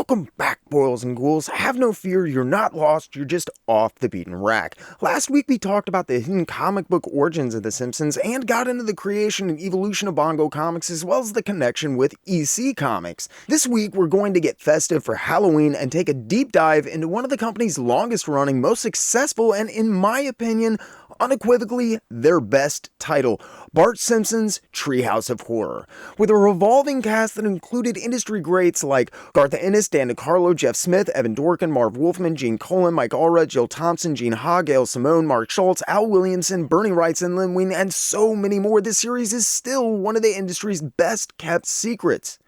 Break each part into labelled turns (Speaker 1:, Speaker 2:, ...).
Speaker 1: Welcome back, boils and ghouls. Have no fear, you're not lost, you're just off the beaten rack. Last week we talked about the hidden comic book origins of The Simpsons and got into the creation and evolution of Bongo Comics as well as the connection with EC Comics. This week we're going to get festive for Halloween and take a deep dive into one of the company's longest running, most successful, and in my opinion, unequivocally their best title, Bart Simpson's Treehouse of Horror. With a revolving cast that included industry greats like Garth Ennis, Dan DeCarlo, Jeff Smith, Evan Dorkin, Marv Wolfman, Gene Colan, Mike Allred, Jill Thompson, Gene Ha, Gail Simone, Mark Schultz, Al Williamson, Bernie Wrightson, Lynn Wein, and so many more, this series is still one of the industry's best kept secrets.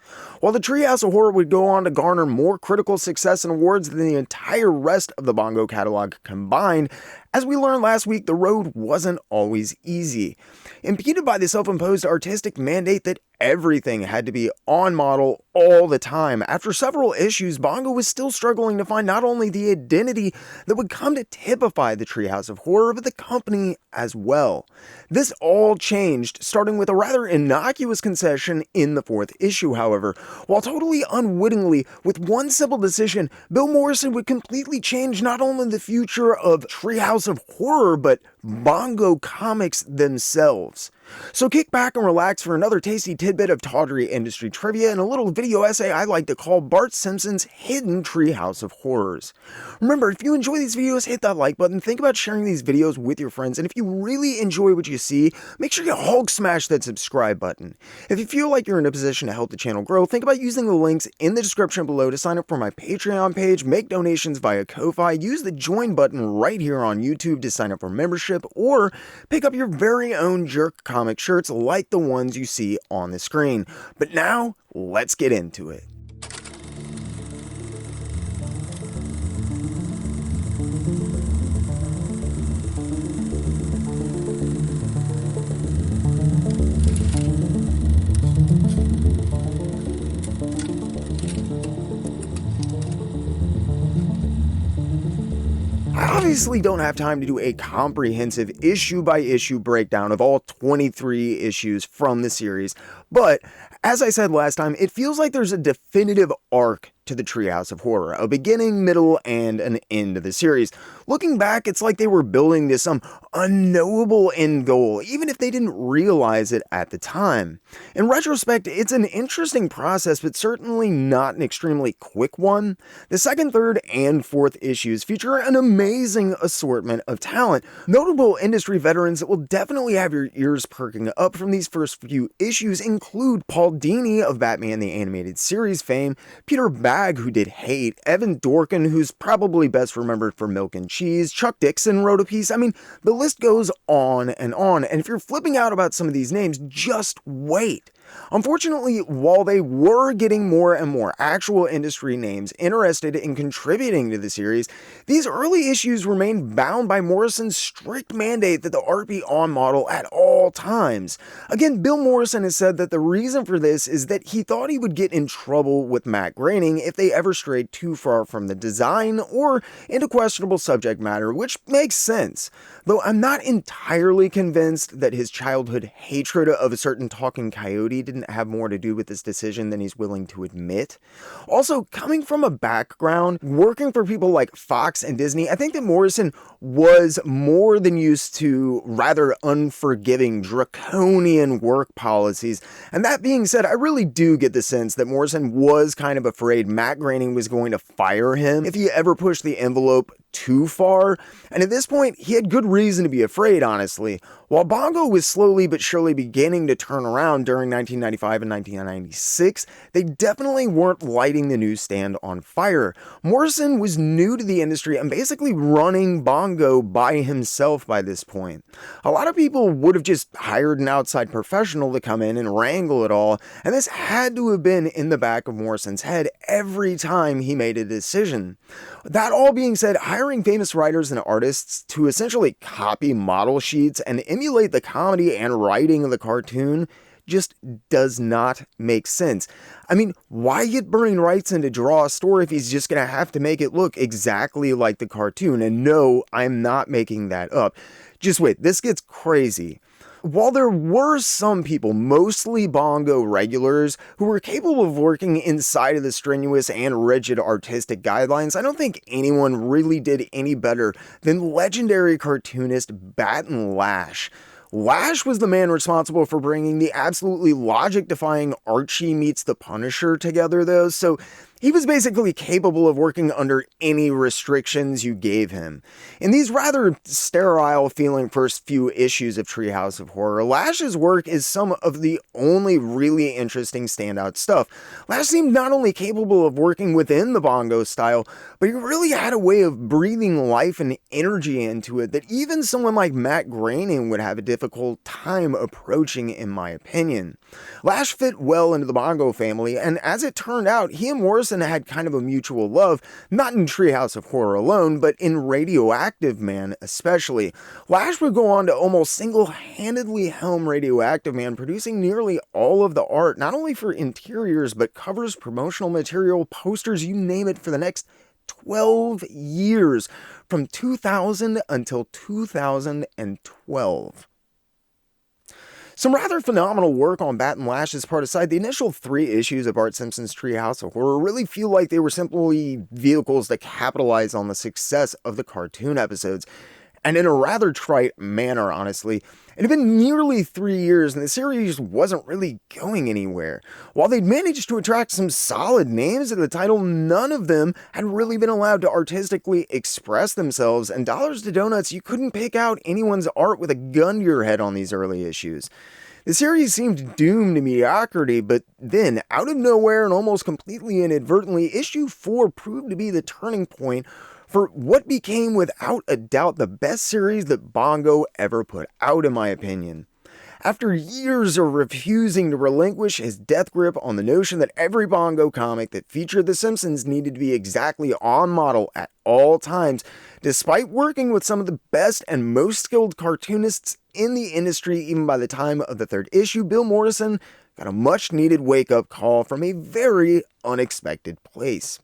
Speaker 1: While the Treehouse of Horror would go on to garner more critical success and awards than the entire rest of the Bongo catalog combined, as we learned last week, the road wasn't always easy. Impeded by the self-imposed artistic mandate that everything had to be on model all the time, after several issues, Bongo was still struggling to find not only the identity that would come to typify the Treehouse of Horror, but the company as well. This all changed, starting with a rather innocuous concession in the fourth issue, however. While totally unwittingly, with one simple decision, Bill Morrison would completely change not only the future of Treehouse of Horror, but Bongo Comics themselves. So kick back and relax for another tasty tidbit of tawdry industry trivia and a little video essay I like to call Bart Simpson's Hidden Treehouse of Horrors. Remember, if you enjoy these videos, hit that like button, think about sharing these videos with your friends, and if you really enjoy what you see, make sure you Hulk smash that subscribe button. If you feel like you're in a position to help the channel grow, think about using the links in the description below to sign up for my Patreon page, make donations via Ko-Fi, use the join button right here on YouTube to sign up for membership, or pick up your very own Jerk comic shirts like the ones you see on the screen. But now, let's get into it. I obviously don't have time to do a comprehensive issue-by-issue breakdown of all 23 issues from the series, but as I said last time, it feels like there's a definitive arc to the Treehouse of Horror, a beginning, middle, and an end of the series. Looking back, it's like they were building this unknowable end goal, even if they didn't realize it at the time. In retrospect, it's an interesting process, but certainly not an extremely quick one. The second, third, and fourth issues feature an amazing assortment of talent, notable industry veterans that will definitely have your ears perking up from these first few issues include Paul Dini of Batman the Animated Series fame, Peter Bagge, who did Hate, Evan Dorkin, who's probably best remembered for Milk and Cheese, Chuck Dixon wrote a piece. I mean, the list goes on, and if you're flipping out about some of these names, just wait. Unfortunately, while they were getting more and more actual industry names interested in contributing to the series, these early issues remained bound by Morrison's strict mandate that the art be on model at all times. Again, Bill Morrison has said that the reason for this is that he thought he would get in trouble with Matt Groening if they ever strayed too far from the design or into questionable subject matter, which makes sense. Though I'm not entirely convinced that his childhood hatred of a certain talking coyote didn't have more to do with this decision than he's willing to admit. Also, coming from a background working for people like Fox and Disney, I think that Morrison was more than used to rather unforgiving, draconian work policies. And that being said, I really do get the sense that Morrison was kind of afraid Matt Groening was going to fire him if he ever pushed the envelope too far, and at this point, he had good reason to be afraid, honestly. While Bongo was slowly but surely beginning to turn around during 1995 and 1996, they definitely weren't lighting the newsstand on fire. Morrison was new to the industry and basically running Bongo by himself by this point. A lot of people would have just hired an outside professional to come in and wrangle it all, and this had to have been in the back of Morrison's head every time he made a decision. That all being said, hiring famous writers and artists to essentially copy model sheets and emulate the comedy and writing of the cartoon just does not make sense. I mean, why get Bernie Wrightson to draw a story if he's just going to have to make it look exactly like the cartoon? And no, I'm not making that up. Just wait, this gets crazy. While there were some people, mostly Bongo regulars, who were capable of working inside of the strenuous and rigid artistic guidelines, I don't think anyone really did any better than legendary cartoonist Baton Lash. Lash was the man responsible for bringing the absolutely logic-defying Archie meets the Punisher together, though, so he was basically capable of working under any restrictions you gave him. In these rather sterile-feeling first few issues of Treehouse of Horror, Lash's work is some of the only really interesting standout stuff. Lash seemed not only capable of working within the Bongo style, but he really had a way of breathing life and energy into it that even someone like Matt Groening would have a difficult time approaching, in my opinion. Lash fit well into the Bongo family, and as it turned out, he and Morrison had kind of a mutual love, not in Treehouse of Horror alone, but in Radioactive Man especially. Lash would go on to almost single-handedly helm Radioactive Man, producing nearly all of the art, not only for interiors, but covers, promotional material, posters, you name it, for the next 12 years, from 2000 until 2012. Some rather phenomenal work on Baton Lash's part aside, the initial 3 issues of Bart Simpson's Treehouse of Horror really feel like they were simply vehicles that capitalize on the success of the cartoon episodes, and in a rather trite manner, honestly. It had been nearly 3 years and the series wasn't really going anywhere. While they'd managed to attract some solid names at the title, none of them had really been allowed to artistically express themselves, and dollars to donuts, you couldn't pick out anyone's art with a gun to your head on these early issues. The series seemed doomed to mediocrity, but then, out of nowhere and almost completely inadvertently, issue 4 proved to be the turning point for what became without a doubt the best series that Bongo ever put out, in my opinion. After years of refusing to relinquish his death grip on the notion that every Bongo comic that featured The Simpsons needed to be exactly on model at all times, despite working with some of the best and most skilled cartoonists in the industry even by the time of the 3rd issue, Bill Morrison got a much-needed wake-up call from a very unexpected place.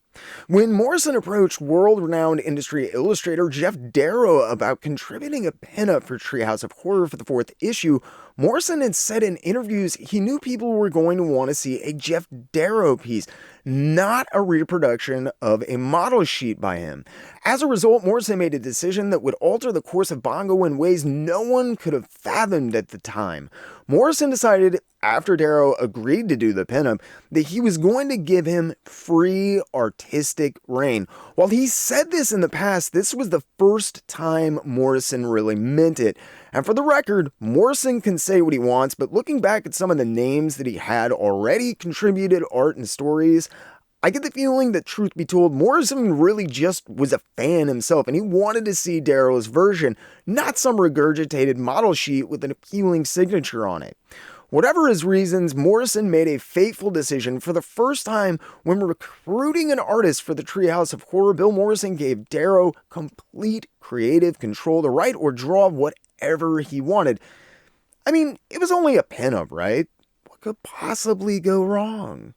Speaker 1: When Morrison approached world-renowned industry illustrator Jeff Darrow about contributing a pinup for Treehouse of Horror for the 4th issue, Morrison had said in interviews he knew people were going to want to see a Jeff Darrow piece, not a reproduction of a model sheet by him. As a result, Morrison made a decision that would alter the course of Bongo in ways no one could have fathomed at the time. Morrison decided, after Darrow agreed to do the pinup, that he was going to give him free artistic reign. While he said this in the past, this was the first time Morrison really meant it. And for the record, Morrison can say what he wants, but looking back at some of the names that he had already contributed art and stories, I get the feeling that, truth be told, Morrison really just was a fan himself, and he wanted to see Darrow's version, not some regurgitated model sheet with an appealing signature on it. Whatever his reasons, Morrison made a fateful decision. For the first time when recruiting an artist for the Treehouse of Horror, Bill Morrison gave Darrow complete creative control to write or draw whatever he wanted. I mean, it was only a pinup, right? What could possibly go wrong?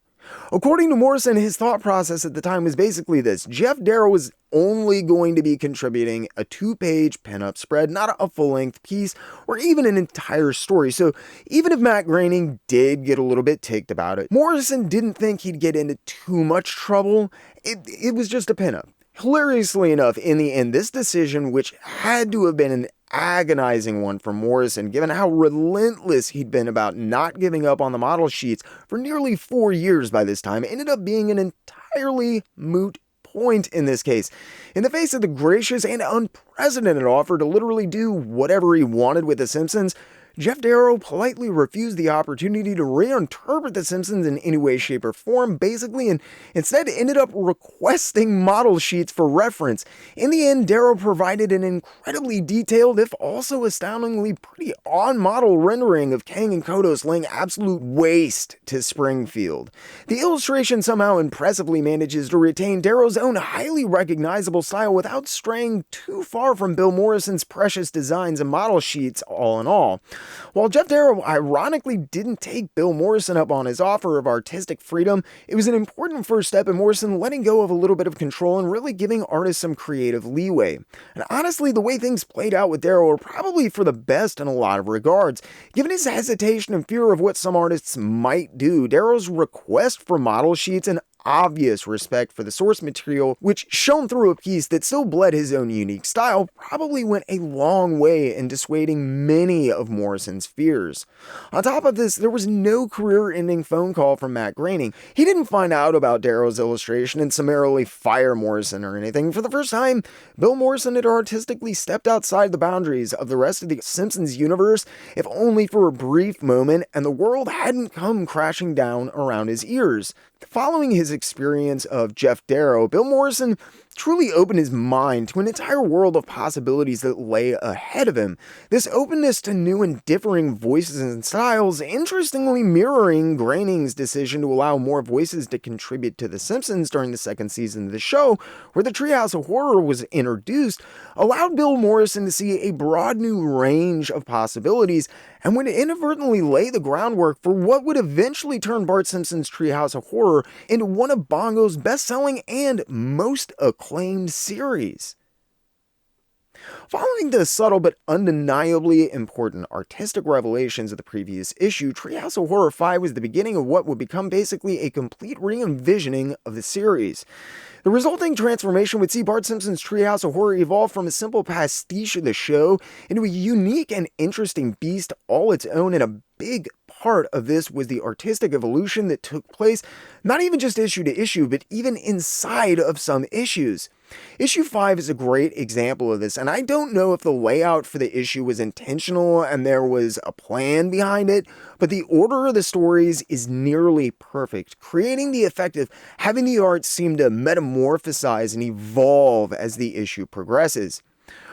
Speaker 1: According to Morrison, his thought process at the time was basically this: Jeff Darrow was only going to be contributing a 2-page pinup spread, not a full-length piece or even an entire story. So even if Matt Groening did get a little bit ticked about it, Morrison didn't think he'd get into too much trouble. It was just a pinup. Hilariously enough, in the end, this decision, which had to have been an agonizing one for Morrison, given how relentless he'd been about not giving up on the model sheets for nearly 4 years by this time, ended up being an entirely moot point in this case. In the face of the gracious and unprecedented offer to literally do whatever he wanted with The Simpsons, Jeff Darrow politely refused the opportunity to reinterpret The Simpsons in any way, shape, or form, basically, and instead ended up requesting model sheets for reference. In the end, Darrow provided an incredibly detailed, if also astoundingly pretty on-model rendering of Kang and Kodos laying absolute waste to Springfield. The illustration somehow impressively manages to retain Darrow's own highly recognizable style without straying too far from Bill Morrison's precious designs and model sheets, all in all. While Jeff Darrow ironically didn't take Bill Morrison up on his offer of artistic freedom, it was an important first step in Morrison letting go of a little bit of control and really giving artists some creative leeway. And honestly, the way things played out with Darrow are probably for the best in a lot of regards. Given his hesitation and fear of what some artists might do, Darrow's request for model sheets and obvious respect for the source material, which shone through a piece that still bled his own unique style, probably went a long way in dissuading many of Morrison's fears. On top of this, there was no career-ending phone call from Matt Groening. He didn't find out about Darrow's illustration and summarily fire Morrison or anything. For the first time, Bill Morrison had artistically stepped outside the boundaries of the rest of the Simpsons universe, if only for a brief moment, and the world hadn't come crashing down around his ears. Following his experience of Jeff Darrow, Bill Morrison truly opened his mind to an entire world of possibilities that lay ahead of him. This openness to new and differing voices and styles, interestingly mirroring Groening's decision to allow more voices to contribute to The Simpsons during the second season of the show, where the Treehouse of Horror was introduced, allowed Bill Morrison to see a broad new range of possibilities and would inadvertently lay the groundwork for what would eventually turn Bart Simpson's Treehouse of Horror into one of Bongo's best-selling and most acclaimed series. Following the subtle but undeniably important artistic revelations of the previous issue, Treehouse of Horror 5 was the beginning of what would become basically a complete re-envisioning of the series. The resulting transformation would see Bart Simpson's Treehouse of Horror evolve from a simple pastiche of the show into a unique and interesting beast all its own, and a big part of this was the artistic evolution that took place not even just issue to issue, but even inside of some issues. Issue 5 is a great example of this, and I don't know if the layout for the issue was intentional and there was a plan behind it, but the order of the stories is nearly perfect, creating the effect of having the art seem to metamorphosize and evolve as the issue progresses.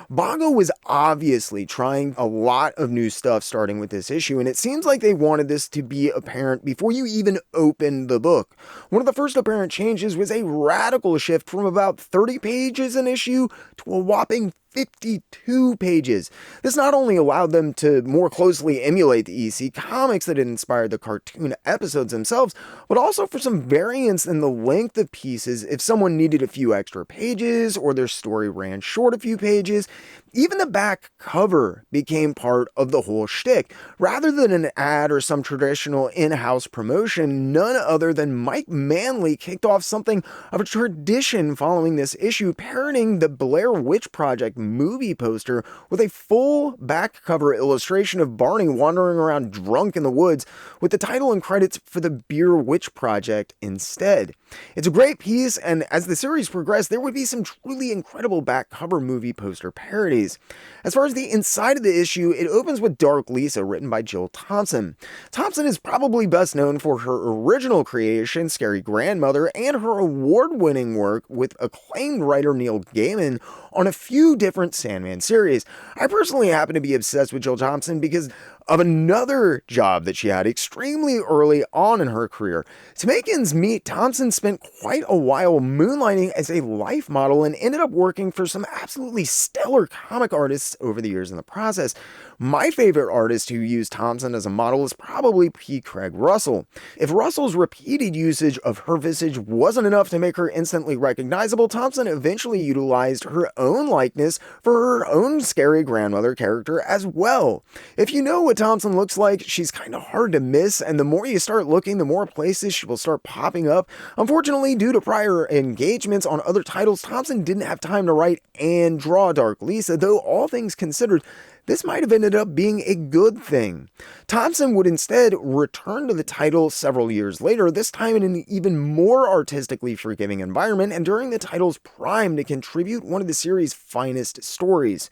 Speaker 1: Bongo was obviously trying a lot of new stuff starting with this issue, and it seems like they wanted this to be apparent before you even open the book. One of the first apparent changes was a radical shift from about 30 pages an issue to a whopping 52 pages. This not only allowed them to more closely emulate the EC comics that had inspired the cartoon episodes themselves, but also for some variance in the length of pieces if someone needed a few extra pages or their story ran short a few pages. Even the back cover became part of the whole shtick. Rather than an ad or some traditional in-house promotion, none other than Mike Manley kicked off something of a tradition following this issue, parroting the Blair Witch Project movie poster with a full back cover illustration of Barney wandering around drunk in the woods, with the title and credits for the Beer Witch Project instead. It's a great piece, and as the series progressed, there would be some truly incredible back cover movie poster parodies. As far as the inside of the issue, it opens with Dark Lisa, written by Jill Thompson. Thompson is probably best known for her original creation, Scary Grandmother, and her award-winning work with acclaimed writer Neil Gaiman on a few different Sandman series. I personally happen to be obsessed with Jill Thompson because of another job that she had extremely early on in her career. To make ends meet, Thompson spent quite a while moonlighting as a life model and ended up working for some absolutely stellar comic artists over the years in the process. My favorite artist who used Thompson as a model is probably P. Craig Russell. If Russell's repeated usage of her visage wasn't enough to make her instantly recognizable, Thompson eventually utilized her own likeness for her own Scary Grandmother character as well. If you know what Thompson looks like, she's kind of hard to miss, and the more you start looking, the more places she will start popping up. Unfortunately, due to prior engagements on other titles, Thompson didn't have time to write and draw Dark Lisa, though all things considered, this might have ended up being a good thing. Thompson would instead return to the title several years later, this time in an even more artistically forgiving environment and during the title's prime to contribute one of the series' finest stories.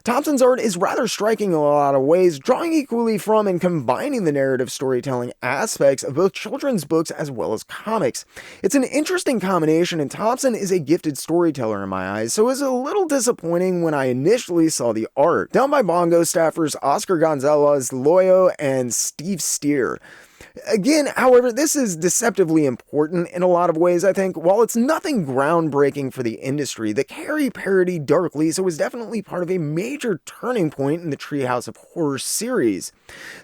Speaker 1: Thompson's art is rather striking in a lot of ways, drawing equally from and combining the narrative storytelling aspects of both children's books as well as comics. It's an interesting combination, and Thompson is a gifted storyteller in my eyes, so it was a little disappointing when I initially saw the art. Done by Bongo staffers Oscar Gonzalez Loyo and Steve Steer. Again, however, this is deceptively important in a lot of ways, I think. While it's nothing groundbreaking for the industry, the Carrie parody Dark Lisa was definitely part of a major turning point in the Treehouse of Horror series.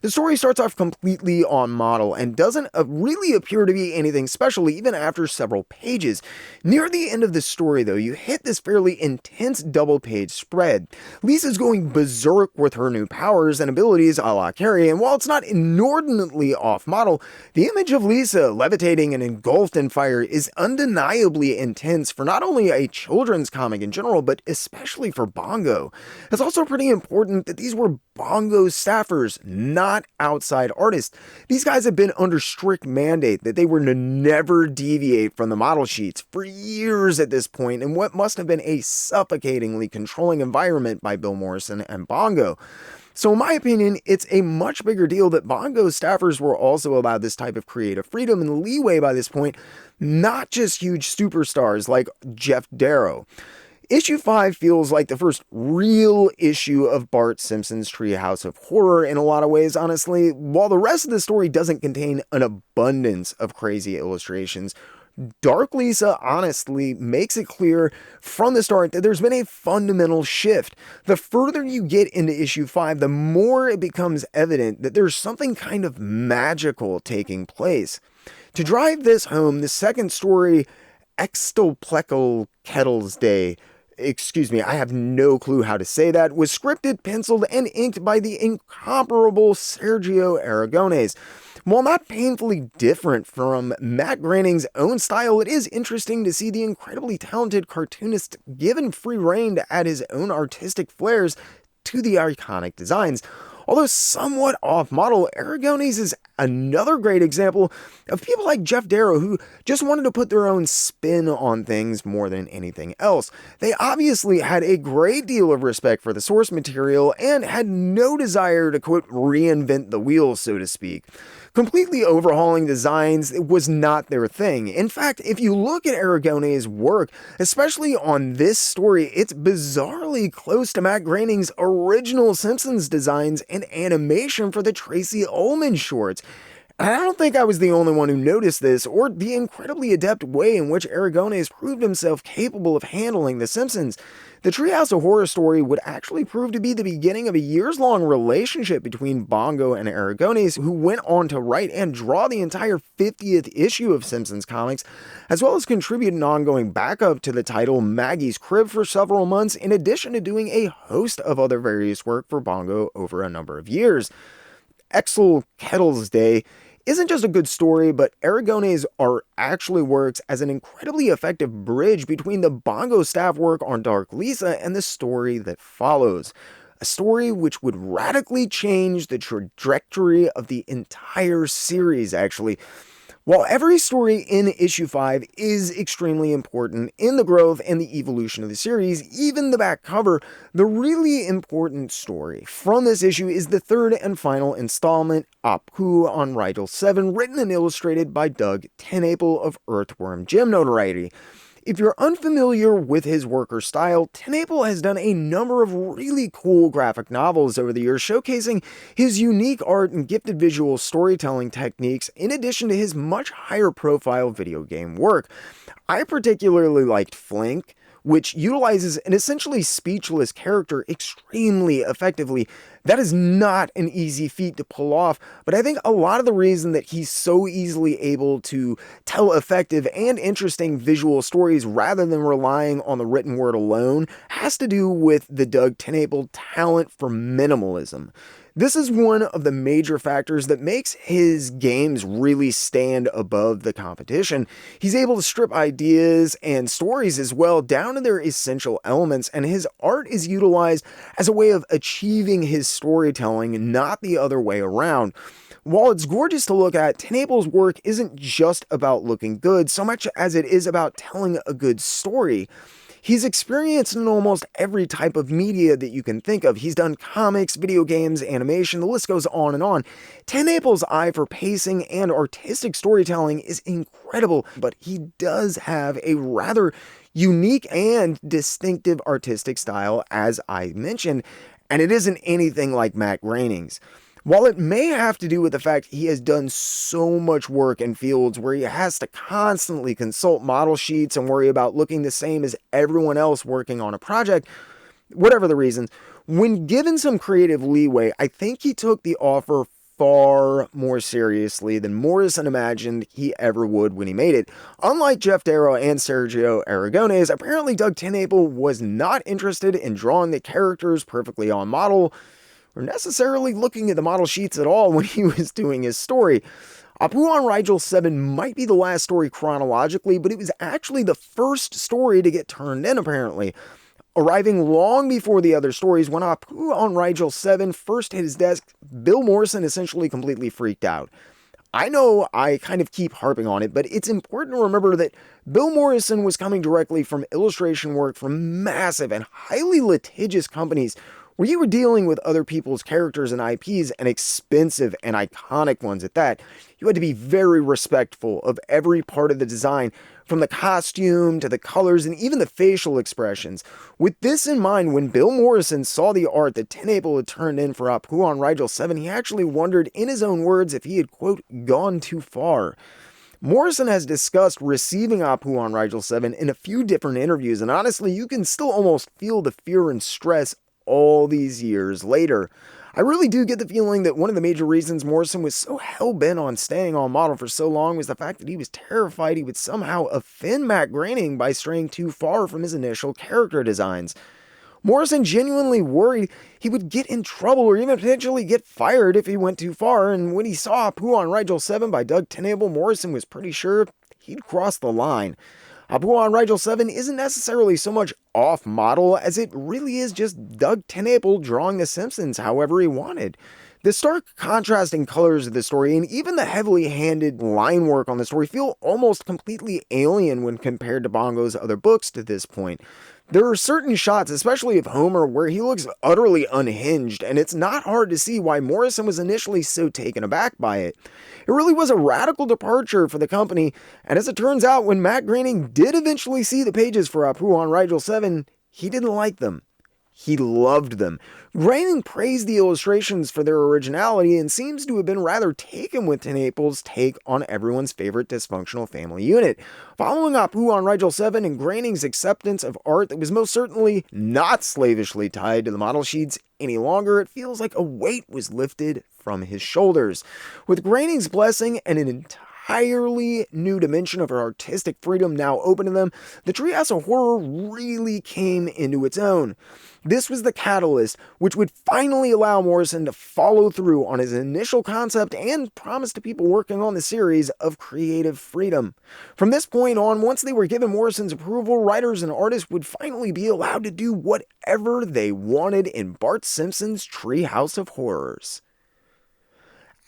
Speaker 1: The story starts off completely on model and doesn't really appear to be anything special even after several pages. Near the end of the story, though, you hit this fairly intense double-page spread. Lisa's going berserk with her new powers and abilities a la Carrie, and while it's not inordinately off-model, the image of Lisa levitating and engulfed in fire is undeniably intense for not only a children's comic in general, but especially for Bongo. It's also pretty important that these were Bongo staffers, not outside artists. These guys have been under strict mandate that they were to never deviate from the model sheets for years at this point in what must have been a suffocatingly controlling environment by Bill Morrison and Bongo. So in my opinion, it's a much bigger deal that Bongo staffers were also allowed this type of creative freedom and leeway by this point, not just huge superstars like Jeff Darrow. Issue 5 feels like the first real issue of Bart Simpson's Treehouse of Horror in a lot of ways, honestly. While the rest of the story doesn't contain an abundance of crazy illustrations, Dark Lisa honestly makes it clear from the start that there's been a fundamental shift. The further you get into issue 5, the more it becomes evident that there's something kind of magical taking place. To drive this home, the second story, Extoplecal Kettles Day, excuse me, I have no clue how to say that, was scripted, penciled, and inked by the incomparable Sergio Aragonés. While not painfully different from Matt Groening's own style, it is interesting to see the incredibly talented cartoonist given free rein to add his own artistic flares to the iconic designs. Although somewhat off-model, Aragonés is another great example of people like Jeff Darrow who just wanted to put their own spin on things more than anything else. They obviously had a great deal of respect for the source material and had no desire to, quote, reinvent the wheel, so to speak. Completely overhauling designs was not their thing. In fact, if you look at Aragonés' work, especially on this story, it's bizarrely close to Matt Groening's original Simpsons designs and animation for the Tracy Ullman shorts. And I don't think I was the only one who noticed this, or the incredibly adept way in which Aragonés proved himself capable of handling The Simpsons. The Treehouse of Horror story would actually prove to be the beginning of a years-long relationship between Bongo and Aragonés, who went on to write and draw the entire 50th issue of Simpsons comics, as well as contribute an ongoing backup to the title Maggie's Crib for several months, in addition to doing a host of other various work for Bongo over a number of years. Exel Kettles Day isn't just a good story, but Aragonés' art actually works as an incredibly effective bridge between the Bongo staff work on Dark Lisa and the story that follows. A story which would radically change the trajectory of the entire series, actually. While every story in issue 5 is extremely important in the growth and the evolution of the series, even the back cover, the really important story from this issue is the third and final installment, Apu on Rigel 7, written and illustrated by Doug TenNapel of Earthworm Jim notoriety. If you're unfamiliar with his work or style, TenNapel has done a number of really cool graphic novels over the years, showcasing his unique art and gifted visual storytelling techniques, in addition to his much higher profile video game work. I particularly liked Flink, which utilizes an essentially speechless character extremely effectively. That is not an easy feat to pull off, but I think a lot of the reason that he's so easily able to tell effective and interesting visual stories rather than relying on the written word alone has to do with the Doug TenNapel talent for minimalism. This is one of the major factors that makes his games really stand above the competition. He's able to strip ideas and stories as well down to their essential elements, and his art is utilized as a way of achieving his storytelling, not the other way around. While it's gorgeous to look at, TenNapel's work isn't just about looking good so much as it is about telling a good story. He's experienced in almost every type of media that you can think of. He's done comics, video games, animation, the list goes on and on. TenNapel's eye for pacing and artistic storytelling is incredible, but he does have a rather unique and distinctive artistic style, as I mentioned, and it isn't anything like Matt Groening's. While it may have to do with the fact he has done so much work in fields where he has to constantly consult model sheets and worry about looking the same as everyone else working on a project, whatever the reasons, when given some creative leeway, I think he took the offer far more seriously than Morrison imagined he ever would when he made it. Unlike Jeff Darrow and Sergio Aragonés, apparently Doug TenNapel was not interested in drawing the characters perfectly on model, or necessarily looking at the model sheets at all when he was doing his story. Apu on Rigel 7 might be the last story chronologically, but it was actually the first story to get turned in, apparently. Arriving long before the other stories, when Apu on Rigel 7 first hit his desk, Bill Morrison essentially completely freaked out. I know I kind of keep harping on it, but it's important to remember that Bill Morrison was coming directly from illustration work from massive and highly litigious companies where you were dealing with other people's characters and IPs, and expensive and iconic ones at that. You had to be very respectful of every part of the design, from the costume to the colors and even the facial expressions. With this in mind, when Bill Morrison saw the art that TenNapel had turned in for Apu on Rigel 7, he actually wondered, in his own words, if he had, quote, gone too far. Morrison has discussed receiving Apu on Rigel 7 in a few different interviews, and honestly, you can still almost feel the fear and stress all these years later. I really do get the feeling that one of the major reasons Morrison was so hell-bent on staying on model for so long was the fact that he was terrified he would somehow offend Matt Groening by straying too far from his initial character designs. Morrison genuinely worried he would get in trouble or even potentially get fired if he went too far, and when he saw Apu on Rigel 7 by Doug TenNapel, Morrison was pretty sure he'd crossed the line. Apu on Rigel 7 isn't necessarily so much off-model as it really is just Doug TenNapel drawing The Simpsons however he wanted. The stark contrasting colors of the story and even the heavily handed line work on the story feel almost completely alien when compared to Bongo's other books to this point. There are certain shots, especially of Homer, where he looks utterly unhinged, and it's not hard to see why Morrison was initially so taken aback by it. It really was a radical departure for the company, and as it turns out, when Matt Groening did eventually see the pages for Apu on Rigel 7, he didn't like them. He loved them. Groening praised the illustrations for their originality and seems to have been rather taken with TenNapel's take on everyone's favorite dysfunctional family unit. Following Apu on Rigel 7 and Groening's acceptance of art that was most certainly not slavishly tied to the model sheets any longer, it feels like a weight was lifted from his shoulders. With Groening's blessing and an entirely new dimension of artistic freedom now open to them, the Treehouse of Horror really came into its own. This was the catalyst which would finally allow Morrison to follow through on his initial concept and promise to people working on the series of creative freedom. From this point on, once they were given Morrison's approval, writers and artists would finally be allowed to do whatever they wanted in Bart Simpson's Treehouse of Horrors.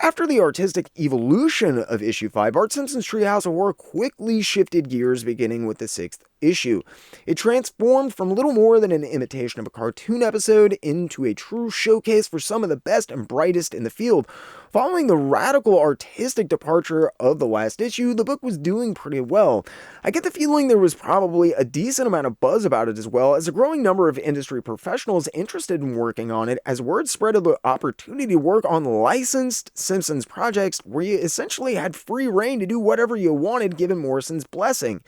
Speaker 1: After the artistic evolution of issue 5, Bart Simpson's Treehouse of Horror quickly shifted gears beginning with the 6th issue. It transformed from little more than an imitation of a cartoon episode into a true showcase for some of the best and brightest in the field. Following the radical artistic departure of the last issue, the book was doing pretty well. I get the feeling there was probably a decent amount of buzz about it as well, as a growing number of industry professionals interested in working on it, as word spread of the opportunity to work on licensed Simpsons projects where you essentially had free reign to do whatever you wanted given Morrison's blessing.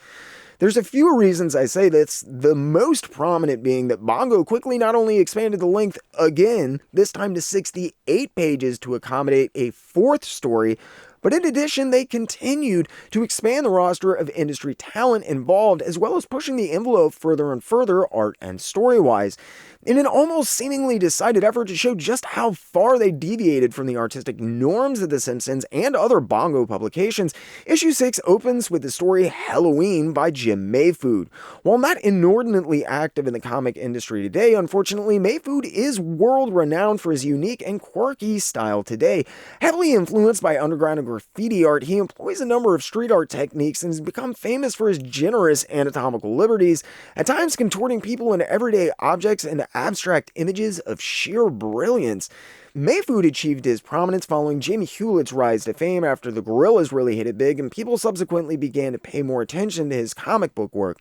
Speaker 1: There's a few reasons I say this, the most prominent being that Bongo quickly not only expanded the length again, this time to 68 pages to accommodate a 4th story, but in addition, they continued to expand the roster of industry talent involved, as well as pushing the envelope further and further art and story-wise. In an almost seemingly decided effort to show just how far they deviated from the artistic norms of The Simpsons and other Bongo publications, issue 6 opens with the story Halloween by Jim Mayfood. While not inordinately active in the comic industry today, unfortunately, Mayfood is world-renowned for his unique and quirky style today. Heavily influenced by underground and graffiti art, he employs a number of street art techniques and has become famous for his generous anatomical liberties, at times contorting people into everyday objects and abstract images of sheer brilliance. Mayfood achieved his prominence following Jamie Hewlett's rise to fame after the Gorillas really hit it big and people subsequently began to pay more attention to his comic book work.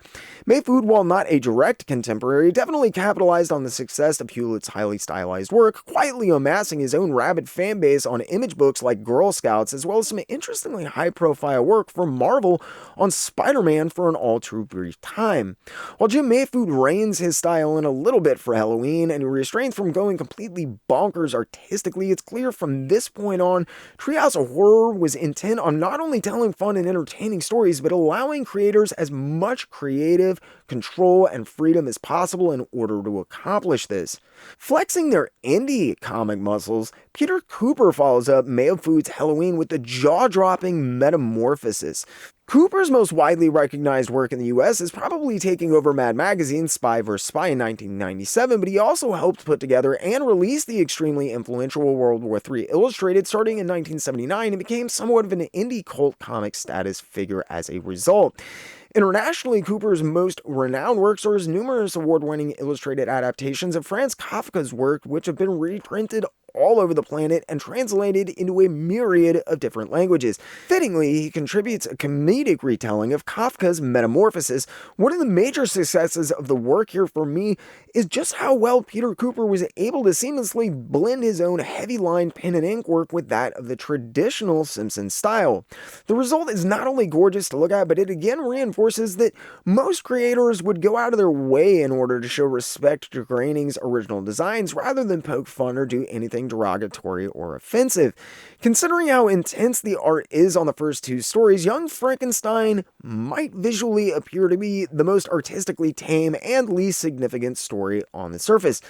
Speaker 1: Mayfood, while not a direct contemporary, definitely capitalized on the success of Hewlett's highly stylized work, quietly amassing his own rabid fan base on image books like Girl Scouts, as well as some interestingly high-profile work for Marvel on Spider-Man for an all-too brief time. While Jim Mayfood reins his style in a little bit for Halloween and restrains from going completely bonkers artistically, it's clear from this point on, Treehouse of Horror was intent on not only telling fun and entertaining stories, but allowing creators as much creative control and freedom as possible in order to accomplish this. Flexing their indie comic muscles, Peter Cooper follows up Mayfood's Halloween with the jaw-dropping Metamorphosis. Cooper's most widely recognized work in the US is probably taking over Mad Magazine's Spy vs. Spy in 1997, but he also helped put together and release the extremely influential World War III Illustrated starting in 1979 and became somewhat of an indie cult comic status figure as a result. Internationally, Cooper's most renowned works are his numerous award-winning illustrated adaptations of Franz Kafka's work, which have been reprinted all over the planet and translated into a myriad of different languages. Fittingly, he contributes a comedic retelling of Kafka's Metamorphosis. One of the major successes of the work here for me is just how well Peter Cooper was able to seamlessly blend his own heavy-lined pen and ink work with that of the traditional Simpsons style. The result is not only gorgeous to look at, but it again reinforces that most creators would go out of their way in order to show respect to Groening's original designs rather than poke fun or do anything derogatory or offensive. Considering how intense the art is on the first two stories, Young Frankenstein might visually appear to be the most artistically tame and least significant story on the surface.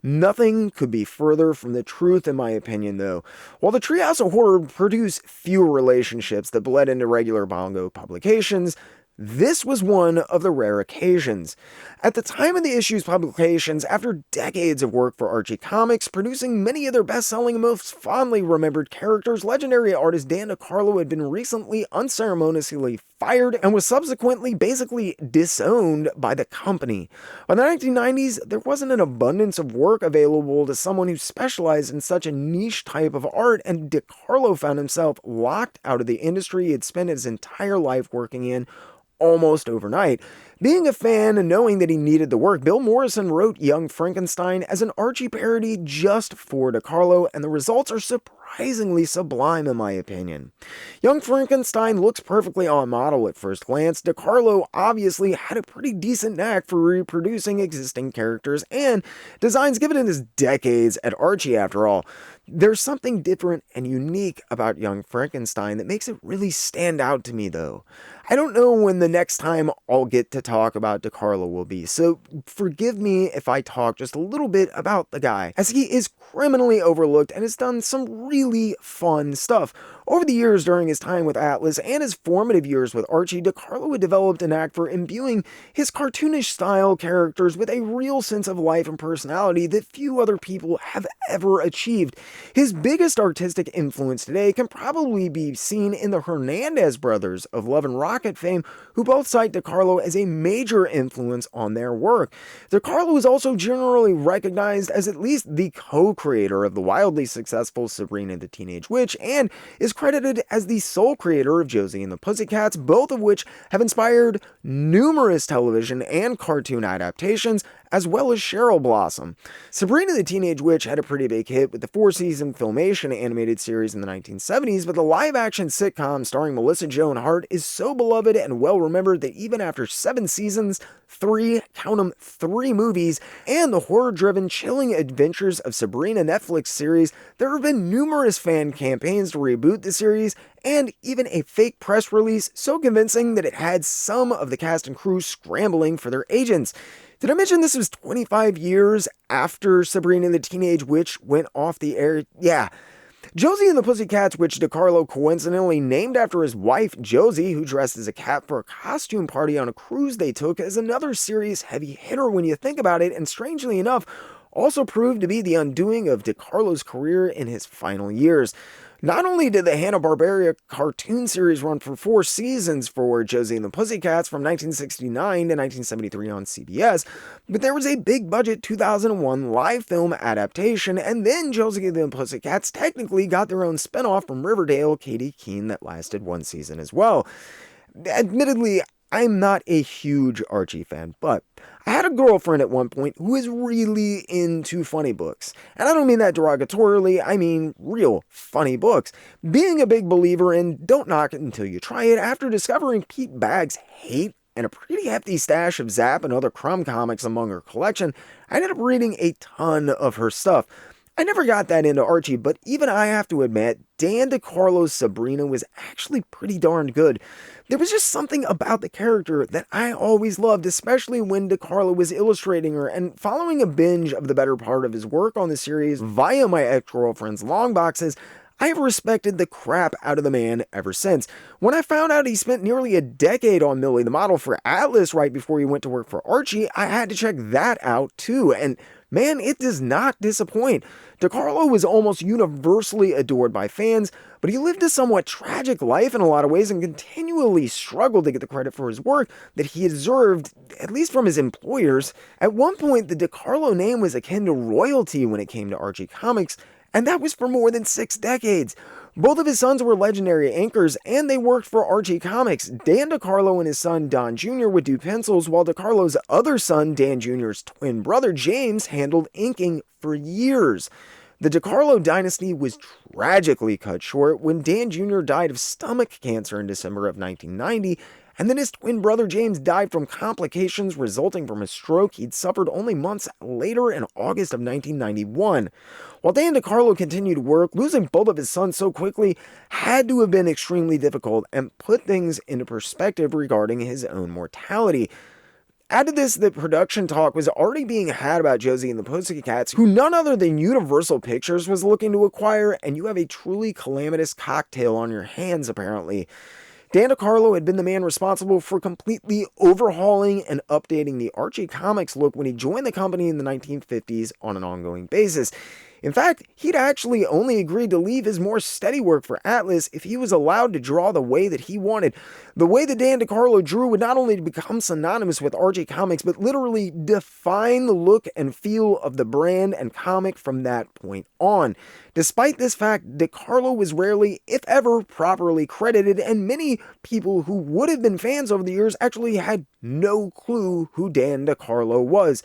Speaker 1: Nothing could be further from the truth in my opinion though. While the Treehouse of Horror produced few relationships that bled into regular Bongo publications, this was one of the rare occasions. At the time of the issue's publications, after decades of work for Archie Comics, producing many of their best-selling and most fondly remembered characters, legendary artist Dan DeCarlo had been recently unceremoniously fired and was subsequently basically disowned by the company. By the 1990s, there wasn't an abundance of work available to someone who specialized in such a niche type of art, and DeCarlo found himself locked out of the industry he had spent his entire life working in almost overnight. Being a fan and knowing that he needed the work, Bill Morrison wrote Young Frankenstein as an Archie parody just for DeCarlo, and the results are surprisingly sublime in my opinion. Young Frankenstein looks perfectly on model at first glance. DeCarlo obviously had a pretty decent knack for reproducing existing characters and designs given in his decades at Archie after all. There's something different and unique about Young Frankenstein that makes it really stand out to me though. I don't know when the next time I'll get to talk about DeCarlo will be, so forgive me if I talk just a little bit about the guy, as he is criminally overlooked and has done some really fun stuff. Over the years during his time with Atlas and his formative years with Archie, DeCarlo had developed a knack for imbuing his cartoonish style characters with a real sense of life and personality that few other people have ever achieved. His biggest artistic influence today can probably be seen in the Hernandez brothers of Love and Rocket fame, who both cite DeCarlo as a major influence on their work. DeCarlo is also generally recognized as at least the co-creator of the wildly successful Sabrina the Teenage Witch, and is credited as the sole creator of Josie and the Pussycats, both of which have inspired numerous television and cartoon adaptations, as well as Cheryl Blossom. Sabrina the Teenage Witch had a pretty big hit with the 4-season Filmation animated series in the 1970s, but the live-action sitcom starring Melissa Joan Hart is so beloved and well-remembered that even after 7 seasons, 3 movies, and the horror-driven chilling adventures of Sabrina Netflix series, there have been numerous fan campaigns to reboot the series, and even a fake press release so convincing that it had some of the cast and crew scrambling for their agents. Did I mention this was 25 years after Sabrina the Teenage Witch went off the air? Yeah. Josie and the Pussycats, which DeCarlo coincidentally named after his wife, Josie, who dressed as a cat for a costume party on a cruise they took, is another serious heavy hitter when you think about it, and strangely enough, also proved to be the undoing of DeCarlo's career in his final years. Not only did the Hanna-Barbera cartoon series run for 4 seasons for Josie and the Pussycats from 1969 to 1973 on CBS, but there was a big-budget 2001 live film adaptation, and then Josie and the Pussycats technically got their own spinoff from Riverdale, Katie Keene, that lasted 1 season as well. Admittedly, I'm not a huge Archie fan, but I had a girlfriend at one point who was really into funny books. And I don't mean that derogatorily, I mean real funny books. Being a big believer in don't knock it until you try it, after discovering Pete Baggs' hate and a pretty hefty stash of Zap and other crumb comics among her collection, I ended up reading a ton of her stuff. I never got that into Archie, but even I have to admit, Dan DeCarlo's Sabrina was actually pretty darn good. There was just something about the character that I always loved, especially when DeCarlo was illustrating her, and following a binge of the better part of his work on the series via my ex-girlfriend's long boxes, I have respected the crap out of the man ever since. When I found out he spent nearly a decade on Millie the Model for Atlas right before he went to work for Archie, I had to check that out too, and man, it does not disappoint. DeCarlo was almost universally adored by fans, but he lived a somewhat tragic life in a lot of ways and continually struggled to get the credit for his work that he deserved, at least from his employers. At one point, the DeCarlo name was akin to royalty when it came to Archie Comics, and that was for more than 6 decades. Both of his sons were legendary inkers, and they worked for Archie Comics. Dan DeCarlo and his son Don Jr. would do pencils, while DeCarlo's other son, Dan Jr.'s twin brother James, handled inking for years. The DeCarlo dynasty was tragically cut short when Dan Jr. died of stomach cancer in December of 1990, and then his twin brother James died from complications resulting from a stroke he'd suffered only months later in August of 1991. While Dan DeCarlo continued to work, losing both of his sons so quickly had to have been extremely difficult and put things into perspective regarding his own mortality. Add to this that production talk was already being had about Josie and the Pussycats, who none other than Universal Pictures was looking to acquire, and you have a truly calamitous cocktail on your hands apparently. Dan DeCarlo had been the man responsible for completely overhauling and updating the Archie Comics look when he joined the company in the 1950s on an ongoing basis. In fact, he'd actually only agreed to leave his more steady work for Atlas if he was allowed to draw the way that he wanted. The way that Dan DeCarlo drew would not only become synonymous with Archie Comics, but literally define the look and feel of the brand and comic from that point on. Despite this fact, DeCarlo was rarely, if ever, properly credited, and many people who would have been fans over the years actually had no clue who Dan DeCarlo was.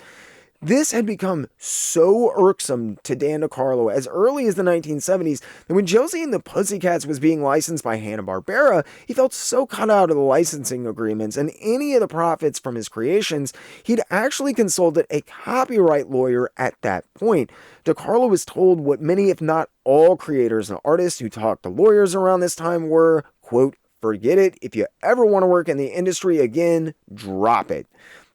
Speaker 1: This had become so irksome to Dan DeCarlo as early as the 1970s that when Josie and the Pussycats was being licensed by Hanna-Barbera, he felt so cut out of the licensing agreements and any of the profits from his creations, he'd actually consulted a copyright lawyer at that point. DeCarlo was told what many, if not all, creators and artists who talked to lawyers around this time were, quote, "Forget it. If you ever want to work in the industry again, drop it."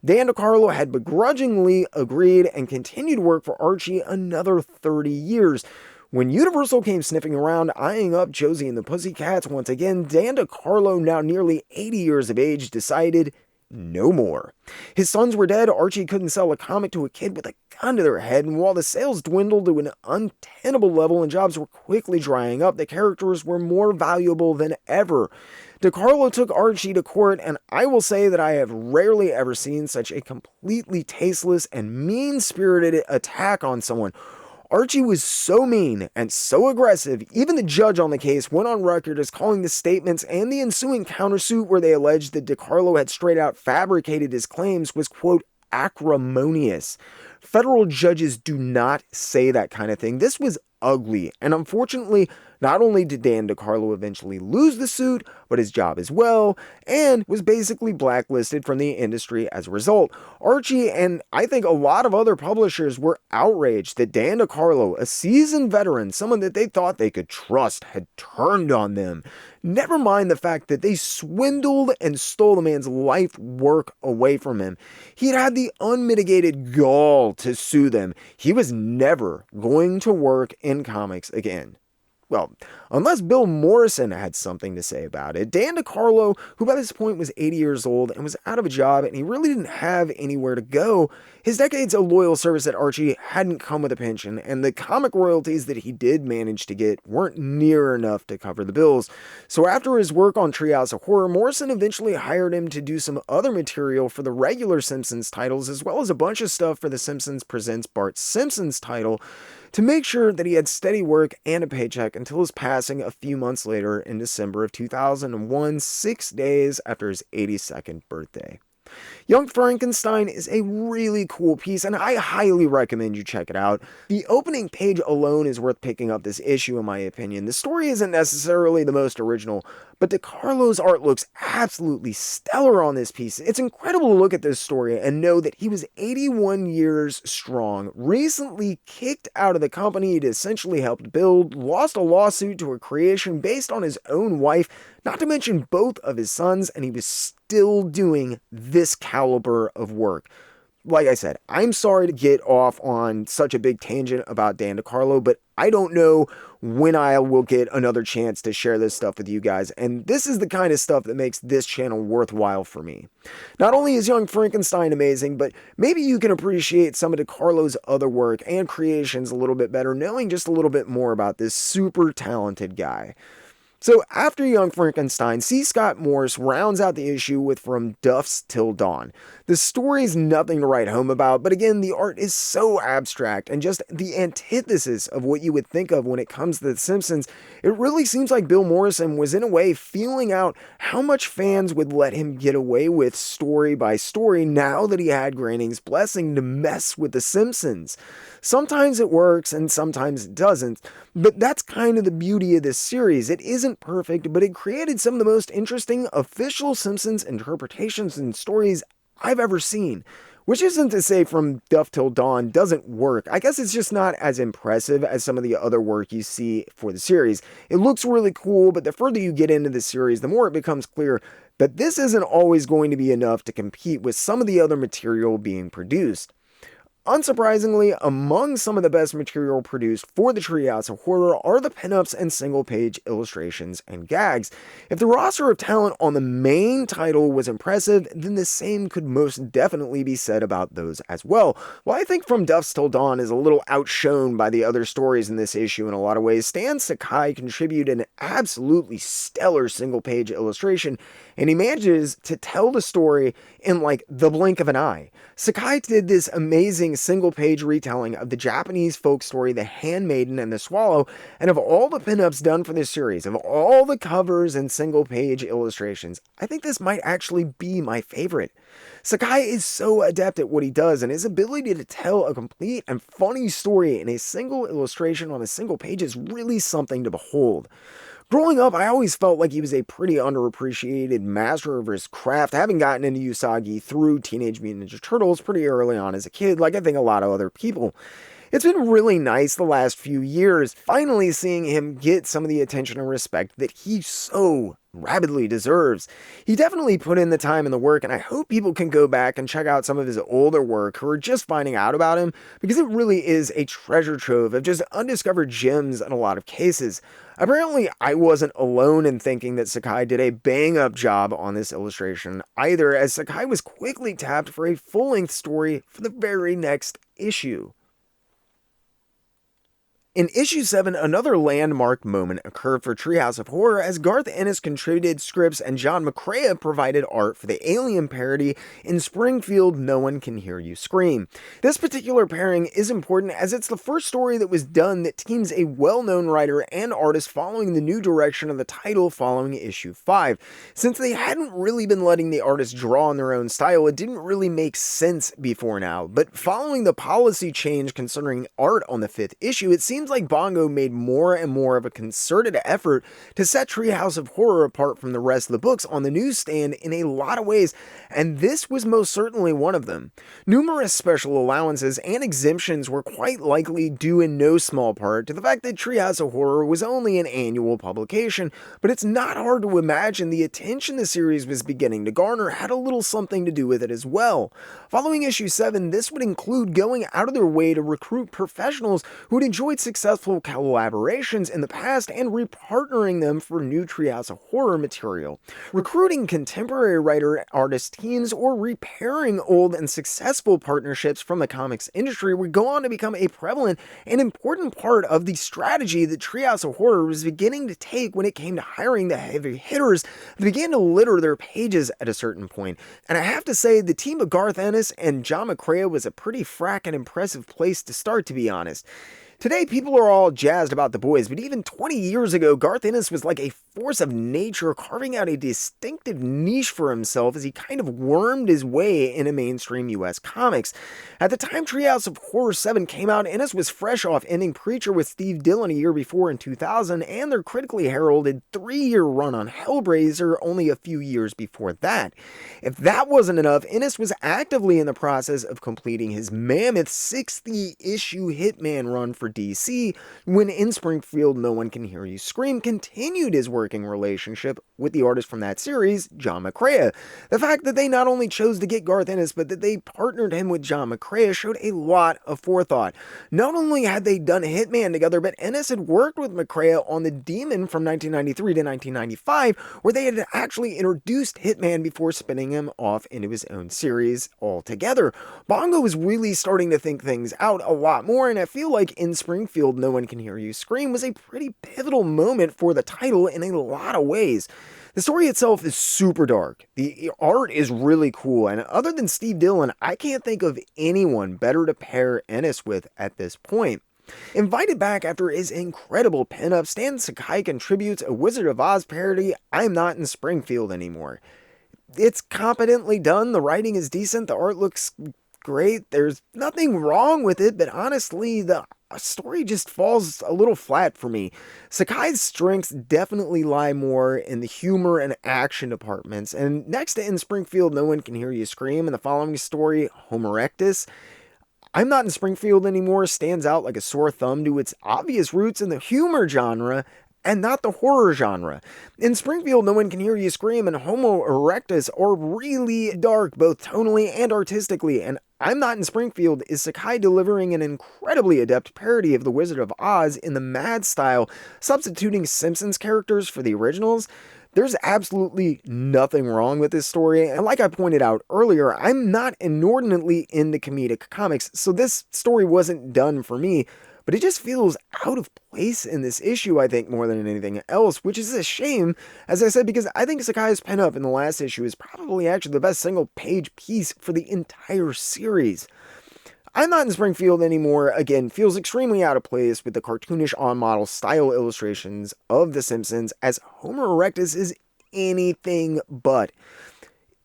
Speaker 1: Dan DeCarlo had begrudgingly agreed and continued to work for Archie another 30 years. When Universal came sniffing around, eyeing up Josie and the Pussycats once again, Dan DeCarlo, now nearly 80 years of age, decided no more. His sons were dead, Archie couldn't sell a comic to a kid with a gun to their head, and while the sales dwindled to an untenable level and jobs were quickly drying up, the characters were more valuable than ever. DeCarlo took Archie to court, and I will say that I have rarely ever seen such a completely tasteless and mean-spirited attack on someone. Archie was so mean and so aggressive, even the judge on the case went on record as calling the statements and the ensuing countersuit where they alleged that DeCarlo had straight out fabricated his claims was, quote, acrimonious. Federal judges do not say that kind of thing. This was ugly, and unfortunately, not only did Dan DeCarlo eventually lose the suit, but his job as well, and was basically blacklisted from the industry as a result. Archie, and I think a lot of other publishers, were outraged that Dan DeCarlo, a seasoned veteran, someone that they thought they could trust, had turned on them. Never mind the fact that they swindled and stole the man's life work away from him. He'd had the unmitigated gall to sue them. He was never going to work in comics again. Well, unless Bill Morrison had something to say about it. Dan DeCarlo, who by this point was 80 years old and was out of a job and he really didn't have anywhere to go, his decades of loyal service at Archie hadn't come with a pension, and the comic royalties that he did manage to get weren't near enough to cover the bills. So after his work on Treehouse of Horror, Morrison eventually hired him to do some other material for the regular Simpsons titles, as well as a bunch of stuff for the Simpsons Presents Bart Simpson's title, to make sure that he had steady work and a paycheck until his passing a few months later in December of 2001, 6 days after his 82nd birthday. Young Frankenstein is a really cool piece, and I highly recommend you check it out. The opening page alone is worth picking up this issue, in my opinion. The story isn't necessarily the most original, but DeCarlo's art looks absolutely stellar on this piece. It's incredible to look at this story and know that he was 81 years strong, recently kicked out of the company he'd essentially helped build, lost a lawsuit to a creation based on his own wife, not to mention both of his sons, and he was still doing this caliber of work. Like I said, I'm sorry to get off on such a big tangent about Dan DeCarlo, but I don't know when I will get another chance to share this stuff with you guys, and this is the kind of stuff that makes this channel worthwhile for me. Not only is Young Frankenstein amazing, but maybe you can appreciate some of DeCarlo's other work and creations a little bit better, knowing just a little bit more about this super talented guy. So after Young Frankenstein, C. Scott Morse rounds out the issue with From Dusk Till Dawn. The story's nothing to write home about, but again, the art is so abstract and just the antithesis of what you would think of when it comes to The Simpsons. It really seems like Bill Morrison was in a way feeling out how much fans would let him get away with story by story now that he had Groening's blessing to mess with The Simpsons. Sometimes it works and sometimes it doesn't, but that's kind of the beauty of this series. It isn't perfect, but it created some of the most interesting official Simpsons interpretations and stories I've ever seen. Which isn't to say From Dusk Till Dawn doesn't work. I guess it's just not as impressive as some of the other work you see for the series. It looks really cool, but the further you get into the series, the more it becomes clear that this isn't always going to be enough to compete with some of the other material being produced. Unsurprisingly, among some of the best material produced for the Treehouse of Horror are the pinups and single-page illustrations and gags. If the roster of talent on the main title was impressive, then the same could most definitely be said about those as well. While I think From Dusk Till Dawn is a little outshone by the other stories in this issue in a lot of ways, Stan Sakai contributed an absolutely stellar single-page illustration, and he manages to tell the story in like the blink of an eye. Sakai did this amazing single-page retelling of the Japanese folk story The Handmaiden and the Swallow, and of all the pinups done for this series, of all the covers and single-page illustrations, I think this might actually be my favorite. Sakai is so adept at what he does, and his ability to tell a complete and funny story in a single illustration on a single page is really something to behold. Growing up, I always felt like he was a pretty underappreciated master of his craft, having gotten into Usagi through Teenage Mutant Ninja Turtles pretty early on as a kid, like I think a lot of other people. It's been really nice the last few years, finally seeing him get some of the attention and respect that he so rabidly deserves. He definitely put in the time and the work, and I hope people can go back and check out some of his older work who are just finding out about him, because it really is a treasure trove of just undiscovered gems in a lot of cases. Apparently, I wasn't alone in thinking that Sakai did a bang-up job on this illustration either, as Sakai was quickly tapped for a full-length story for the very next issue. In issue 7, another landmark moment occurred for Treehouse of Horror as Garth Ennis contributed scripts and John McCrea provided art for the Alien parody in Springfield No One Can Hear You Scream. This particular pairing is important as it's the first story that was done that teams a well-known writer and artist following the new direction of the title following issue 5. Since they hadn't really been letting the artists draw in their own style, it didn't really make sense before now, but following the policy change concerning art on the 5th issue, it seems like Bongo made more and more of a concerted effort to set Treehouse of Horror apart from the rest of the books on the newsstand in a lot of ways, and this was most certainly one of them. Numerous special allowances and exemptions were quite likely due in no small part to the fact that Treehouse of Horror was only an annual publication, but it's not hard to imagine the attention the series was beginning to garner had a little something to do with it as well. Following issue 7, this would include going out of their way to recruit professionals who had enjoyed success successful collaborations in the past and repartnering them for new Treehouse of Horror material, recruiting contemporary writer-artist teams, or repairing old and successful partnerships from the comics industry would go on to become a prevalent and important part of the strategy that Treehouse of Horror was beginning to take when it came to hiring the heavy hitters that began to litter their pages at a certain point. And I have to say, the team of Garth Ennis and John McCrea was a pretty frackin' impressive place to start, to be honest. Today, people are all jazzed about the boys, but even 20 years ago, Garth Ennis was like a force of nature, carving out a distinctive niche for himself as he kind of wormed his way into mainstream US comics. At the time Treehouse of Horror 7 came out, Ennis was fresh off ending Preacher with Steve Dillon a year before in 2000, and their critically heralded 3-year run on Hellraiser only a few years before that. If that wasn't enough, Ennis was actively in the process of completing his mammoth 60-issue Hitman run for DC, when In Springfield No One Can Hear You Scream continued his working relationship with the artist from that series, John McCrea. The fact that they not only chose to get Garth Ennis, but that they partnered him with John McCrea showed a lot of forethought. Not only had they done Hitman together, but Ennis had worked with McCrea on The Demon from 1993 to 1995, where they had actually introduced Hitman before spinning him off into his own series altogether. Bongo was really starting to think things out a lot more, and I feel like In Springfield No One Can Hear You Scream was a pretty pivotal moment for the title in a lot of ways. The story itself is super dark. The art is really cool, and other than Steve Dillon, I can't think of anyone better to pair Ennis with at this point. Invited back after his incredible pinup, Stan Sakai contributes a Wizard of Oz parody, I'm Not in Springfield Anymore. It's competently done, the writing is decent, the art looks great, there's nothing wrong with it, but honestly, the story just falls a little flat for me. Sakai's strengths definitely lie more in the humor and action departments, and next to In Springfield No One Can Hear You Scream and the following story, Homo Erectus, I'm Not in Springfield Anymore stands out like a sore thumb to its obvious roots in the humor genre and not the horror genre. In Springfield No One Can Hear You Scream and Homo Erectus are really dark, both tonally and artistically, and I'm Not in Springfield is Sakai delivering an incredibly adept parody of The Wizard of Oz in the Mad style, substituting Simpsons characters for the originals. There's absolutely nothing wrong with this story, and like I pointed out earlier, I'm not inordinately into comedic comics, so this story wasn't done for me, but it just feels out of place in this issue, I think, more than anything else, which is a shame, as I said, because I think Sakai's pinup in the last issue is probably actually the best single-page piece for the entire series. I'm Not in Springfield Anymore, again, feels extremely out of place with the cartoonish on-model style illustrations of The Simpsons, as Homo Erectus is anything but.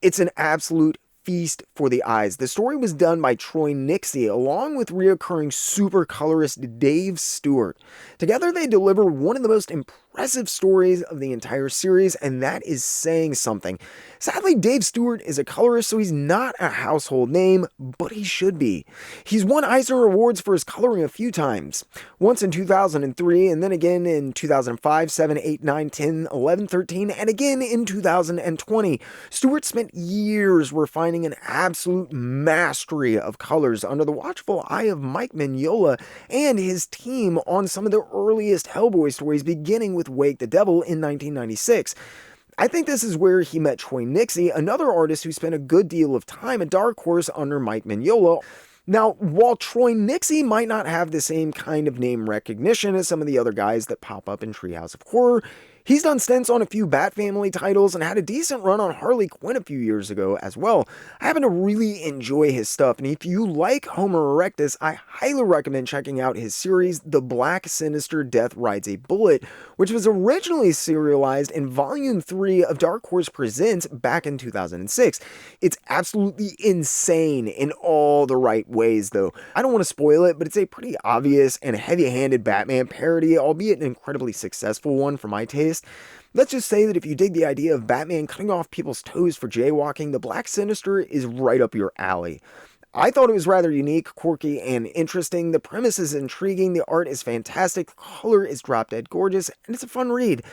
Speaker 1: It's an absolute feast for the eyes. The story was done by Troy Nixie, along with reoccurring super colorist Dave Stewart. Together they deliver one of the most impressive stories of the entire series, and that is saying something. Sadly, Dave Stewart is a colorist, so he's not a household name, but he should be. He's won Eisner Awards for his coloring a few times. Once in 2003, and then again in 2005, 7, 8, 9, 10, 11, 13, and again in 2020. Stewart spent years refining an absolute mastery of colors under the watchful eye of Mike Mignola and his team on some of the earliest Hellboy stories, beginning with Wake the Devil in 1996. I think this is where he met Troy Nixie, another artist who spent a good deal of time at Dark Horse under Mike Mignola. Now, while Troy Nixie might not have the same kind of name recognition as some of the other guys that pop up in Treehouse of Horror, he's done stints on a few Bat Family titles and had a decent run on Harley Quinn a few years ago as well. I happen to really enjoy his stuff, and if you like Homo Erectus, I highly recommend checking out his series, The Black Sinister Death Rides a Bullet, which was originally serialized in Volume 3 of Dark Horse Presents back in 2006. It's absolutely insane in all the right ways, though. I don't want to spoil it, but it's a pretty obvious and heavy-handed Batman parody, albeit an incredibly successful one for my taste. Let's just say that if you dig the idea of Batman cutting off people's toes for jaywalking, The Black Sinister is right up your alley. I thought it was rather unique, quirky, and interesting. The premise is intriguing, the art is fantastic, the color is drop-dead gorgeous, and it's a fun read.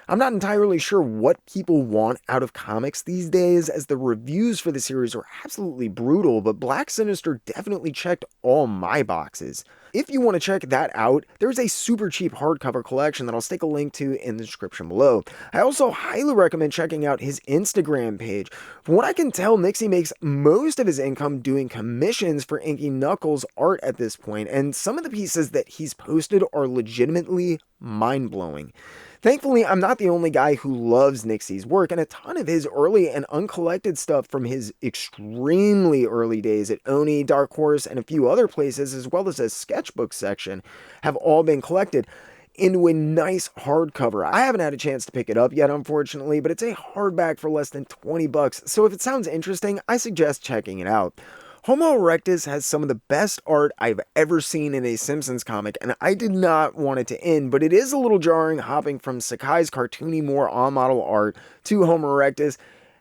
Speaker 1: I'm not entirely sure what people want out of comics these days, as the reviews for the series are absolutely brutal, but Black Sinister definitely checked all my boxes. If you want to check that out, there's a super cheap hardcover collection that I'll stick a link to in the description below. I also highly recommend checking out his Instagram page. From what I can tell, Nixie makes most of his income doing commissions for Inky Knuckles art at this point, and some of the pieces that he's posted are legitimately mind-blowing. Thankfully, I'm not the only guy who loves Nixie's work, and a ton of his early and uncollected stuff from his extremely early days at Oni, Dark Horse, and a few other places, as well as a sketchbook section, have all been collected into a nice hardcover. I haven't had a chance to pick it up yet, unfortunately, but it's a hardback for less than 20 bucks, so if it sounds interesting, I suggest checking it out. Homo erectus has some of the best art I've ever seen in a Simpsons comic, and I did not want it to end, but it is a little jarring hopping from Sakai's cartoony, more on-model art to Homo erectus,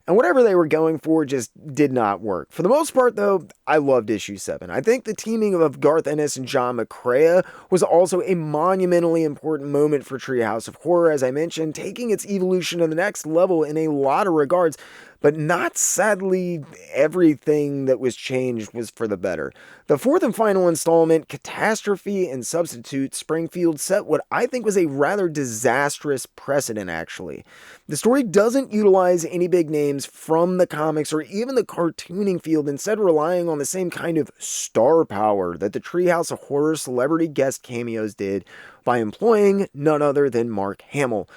Speaker 1: and whatever they were going for just did not work. For the most part, though, I loved issue 7. I think the teaming of Garth Ennis and John McCrea was also a monumentally important moment for Treehouse of Horror, as I mentioned, taking its evolution to the next level in a lot of regards, but not sadly everything that was changed was for the better. The fourth and final installment, Catastrophe and Substitute Springfield, set what I think was a rather disastrous precedent, actually. The story doesn't utilize any big names from the comics or even the cartooning field, instead relying on the same kind of star power that the Treehouse of Horror celebrity guest cameos did by employing none other than Mark Hamill.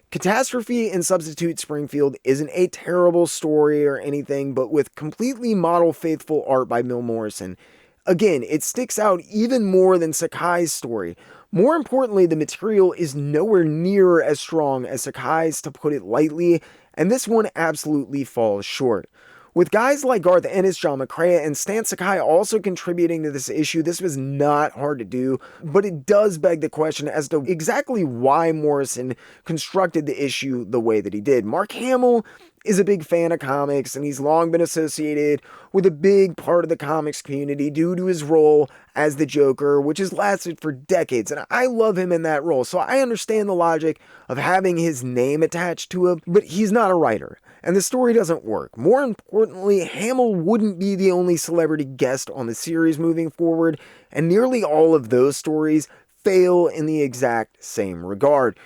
Speaker 1: Catastrophe and Substitute Springfield isn't a terrible story or anything, but with completely model-faithful art by Mill Morrison. Again, it sticks out even more than Sakai's story. More importantly, the material is nowhere near as strong as Sakai's, to put it lightly, and this one absolutely falls short. With guys like Garth Ennis, John McCrea, and Stan Sakai also contributing to this issue, this was not hard to do, but it does beg the question as to exactly why Morrison constructed the issue the way that he did. Mark Hamill is a big fan of comics, and he's long been associated with a big part of the comics community due to his role as the Joker, which has lasted for decades, and I love him in that role, so I understand the logic of having his name attached to him, but he's not a writer, and the story doesn't work. More importantly, Hamill wouldn't be the only celebrity guest on the series moving forward, and nearly all of those stories fail in the exact same regard.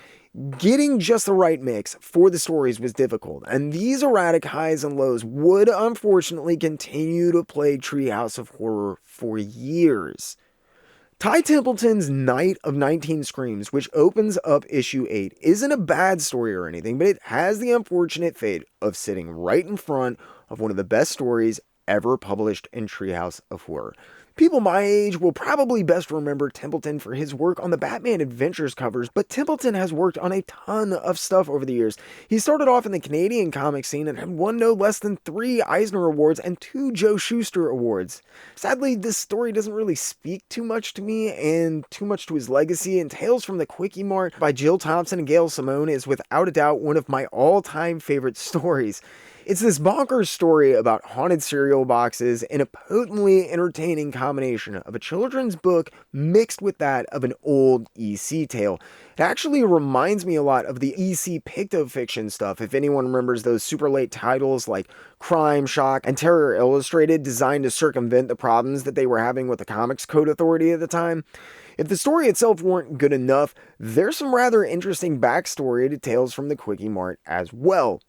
Speaker 1: Getting just the right mix for the stories was difficult, and these erratic highs and lows would unfortunately continue to plague Treehouse of Horror for years. Ty Templeton's Night of 19 Screams, which opens up issue 8, isn't a bad story or anything, but it has the unfortunate fate of sitting right in front of one of the best stories ever published in Treehouse of Horror. People my age will probably best remember Templeton for his work on the Batman Adventures covers, but Templeton has worked on a ton of stuff over the years. He started off in the Canadian comic scene and had won no less than 3 Eisner Awards and 2 Joe Shuster Awards. Sadly, this story doesn't really speak too much to me and too much to his legacy, and Tales from the Quickie Mart by Jill Thompson and Gail Simone is without a doubt one of my all-time favorite stories. It's this bonkers story about haunted cereal boxes in a potently entertaining combination of a children's book mixed with that of an old EC tale. It actually reminds me a lot of the EC Pictofiction stuff, if anyone remembers those super late titles like Crime Shock and Terror Illustrated, designed to circumvent the problems that they were having with the Comics Code Authority at the time. If the story itself weren't good enough, there's some rather interesting backstory to Tales from the Quickie Mart as well.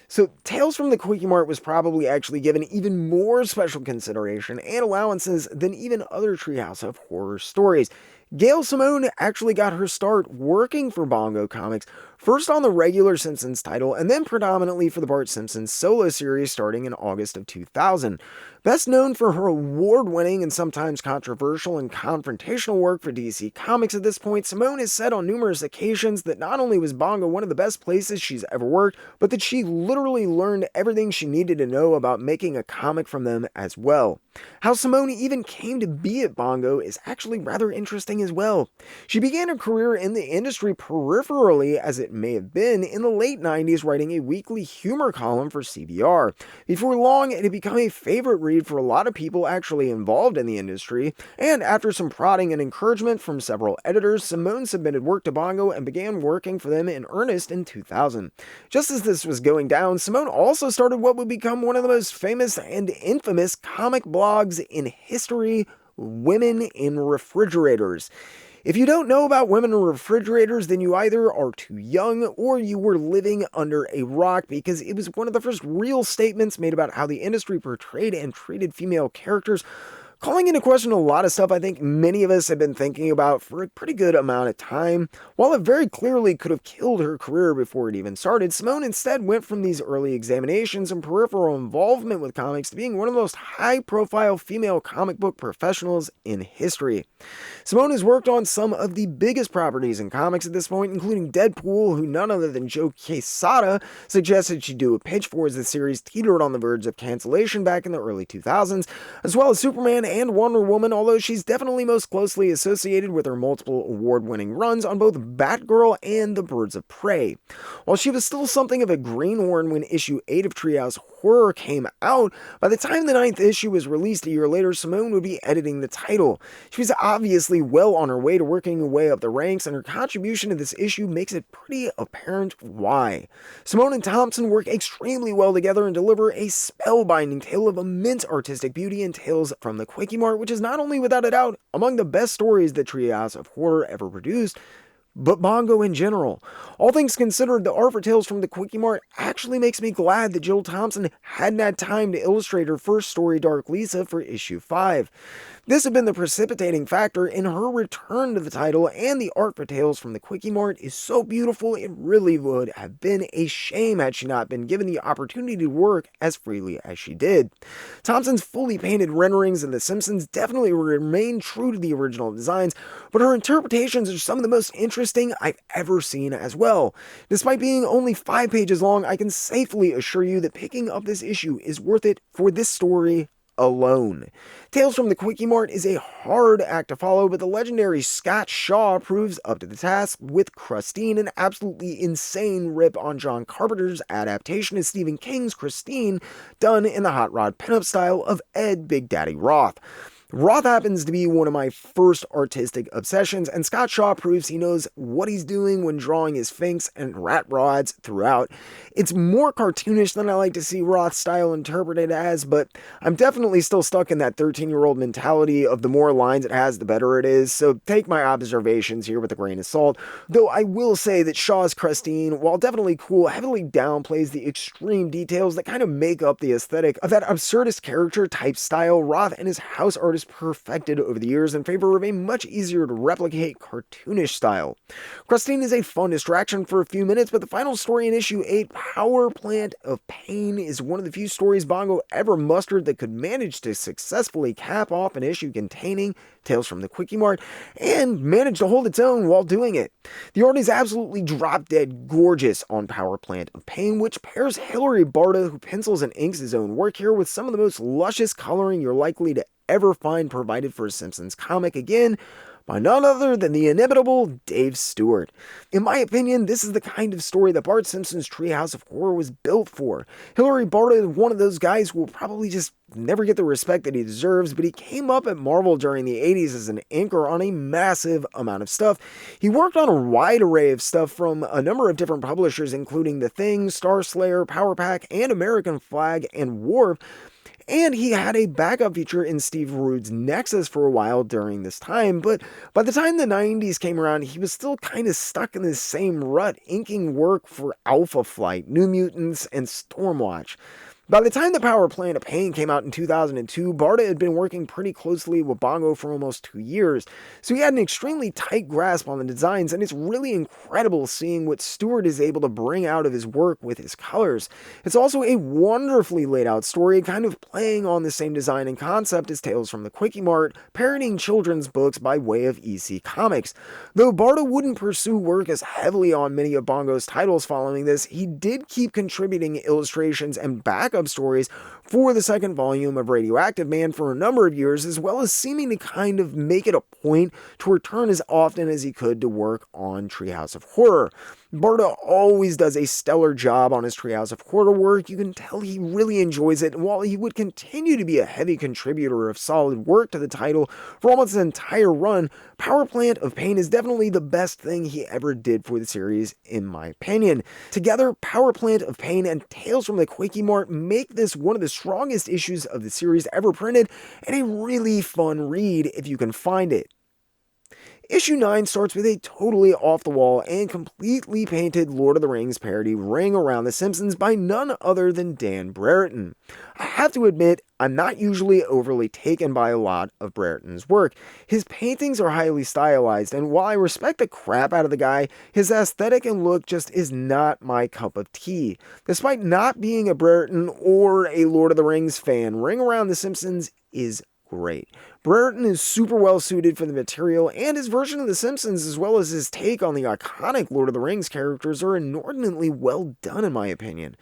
Speaker 1: So Tales from the Quickie Mart was probably actually given even more special consideration and allowances than even other Treehouse of Horror stories. Gail Simone actually got her start working for Bongo Comics, first on the regular Simpsons title, and then predominantly for the Bart Simpson solo series starting in August of 2000. Best known for her award-winning and sometimes controversial and confrontational work for DC Comics at this point, Simone has said on numerous occasions that not only was Bongo one of the best places she's ever worked, but that she literally learned everything she needed to know about making a comic from them as well. How Simone even came to be at Bongo is actually rather interesting as well. She began her career in the industry peripherally, as it may have been, in the late 90s writing a weekly humor column for CBR. Before long, it had become a favorite read for a lot of people actually involved in the industry, and after some prodding and encouragement from several editors, Simone submitted work to Bongo and began working for them in earnest in 2000. Just as this was going down, Simone also started what would become one of the most famous and infamous comic blogs in history, women in refrigerators. If you don't know about women in refrigerators, then you either are too young or you were living under a rock, because it was one of the first real statements made about how the industry portrayed and treated female characters, calling into question a lot of stuff I think many of us have been thinking about for a pretty good amount of time. While it very clearly could have killed her career before it even started, Simone instead went from these early examinations and peripheral involvement with comics to being one of the most high-profile female comic book professionals in history. Simone has worked on some of the biggest properties in comics at this point, including Deadpool, who none other than Joe Quesada suggested she do a pitch for as the series teetered on the verge of cancellation back in the early 2000s, as well as Superman and Wonder Woman, although she's definitely most closely associated with her multiple award-winning runs on both Batgirl and the Birds of Prey. While she was still something of a greenhorn when issue 8 of Treehouse Horror came out, by the time the 9th issue was released a year later, Simone would be editing the title. She was obviously well on her way to working her way up the ranks, and her contribution to this issue makes it pretty apparent why. Simone and Thompson work extremely well together and deliver a spellbinding tale of immense artistic beauty in Tales from the Quickie Mart, which is not only without a doubt among the best stories that Treehouse of Horror ever produced, but Bongo in general. All things considered, the art for Tales from the Quickie Mart actually makes me glad that Jill Thompson hadn't had time to illustrate her first story, Dark Lisa, for issue 5. This had been the precipitating factor in her return to the title, and the art for Tales from the Quickie Mart is so beautiful it really would have been a shame had she not been given the opportunity to work as freely as she did. Thompson's fully painted renderings of The Simpsons definitely remain true to the original designs, but her interpretations are some of the most interesting I've ever seen as well. Despite being only 5 pages long, I can safely assure you that picking up this issue is worth it for this story alone. Tales from the Quickie Mart is a hard act to follow, but the legendary Scott Shaw proves up to the task with Christine, an absolutely insane rip on John Carpenter's adaptation of Stephen King's Christine, done in the hot rod pinup style of Ed Big Daddy Roth. Roth happens to be one of my first artistic obsessions, and Scott Shaw proves he knows what he's doing when drawing his Sphinx and rat rods throughout. It's more cartoonish than I like to see Roth's style interpreted as, but I'm definitely still stuck in that 13-year-old mentality of the more lines it has, the better it is, so take my observations here with a grain of salt. Though I will say that Shaw's Christine, while definitely cool, heavily downplays the extreme details that kind of make up the aesthetic of that absurdist character type style Roth and his house artist perfected over the years in favor of a much easier to replicate cartoonish style. Christine is a fun distraction for a few minutes, but the final story in issue 8, Power Plant of Pain, is one of the few stories Bongo ever mustered that could manage to successfully cap off an issue containing Tales from the Quickie Mart and manage to hold its own while doing it. The art is absolutely drop-dead gorgeous on Power Plant of Pain, which pairs Hilary Barta, who pencils and inks his own work here, with some of the most luscious coloring you're likely to ever find provided for a Simpsons comic, again by none other than the inimitable Dave Stewart. In my opinion, this is the kind of story that Bart Simpson's Treehouse of Horror was built for. Hilary Barta is one of those guys who will probably just never get the respect that he deserves, but he came up at Marvel during the 80s as an inker on a massive amount of stuff. He worked on a wide array of stuff from a number of different publishers, including The Thing, Star Slayer, Power Pack, and American Flag, and Warp. And he had a backup feature in Steve Rude's Nexus for a while during this time, but by the time the 90s came around, he was still kind of stuck in this same rut, inking work for Alpha Flight, New Mutants, and Stormwatch. By the time the Power Plant of Pain came out in 2002, Barta had been working pretty closely with Bongo for almost 2 years, so he had an extremely tight grasp on the designs, and it's really incredible seeing what Stewart is able to bring out of his work with his colors. It's also a wonderfully laid out story, kind of playing on the same design and concept as Tales from the Quickie Mart, parodying children's books by way of EC Comics. Though Barta wouldn't pursue work as heavily on many of Bongo's titles following this, he did keep contributing illustrations and backup stories for the second volume of Radioactive Man for a number of years, as well as seeming to kind of make it a point to return as often as he could to work on Treehouse of Horror. Barta always does a stellar job on his Treehouse of Horror work. You can tell he really enjoys it, and while he would continue to be a heavy contributor of solid work to the title for almost an entire run, Power Plant of Pain is definitely the best thing he ever did for the series, in my opinion. Together, Power Plant of Pain and Tales from the Quickie Mart make this one of the strongest issues of the series ever printed, and a really fun read if you can find it. Issue 9 starts with a totally off-the-wall and completely painted Lord of the Rings parody ring around the Simpsons by none other than Dan Brereton. I have to admit, I'm not usually overly taken by a lot of Brereton's work. His paintings are highly stylized, and while I respect the crap out of the guy, his aesthetic and look just is not my cup of tea. Despite not being a Brereton or a Lord of the Rings fan, Ring Around the Simpsons is great. Brereton is super well suited for the material, and his version of The Simpsons, as well as his take on the iconic Lord of the Rings characters, are inordinately well done in my opinion.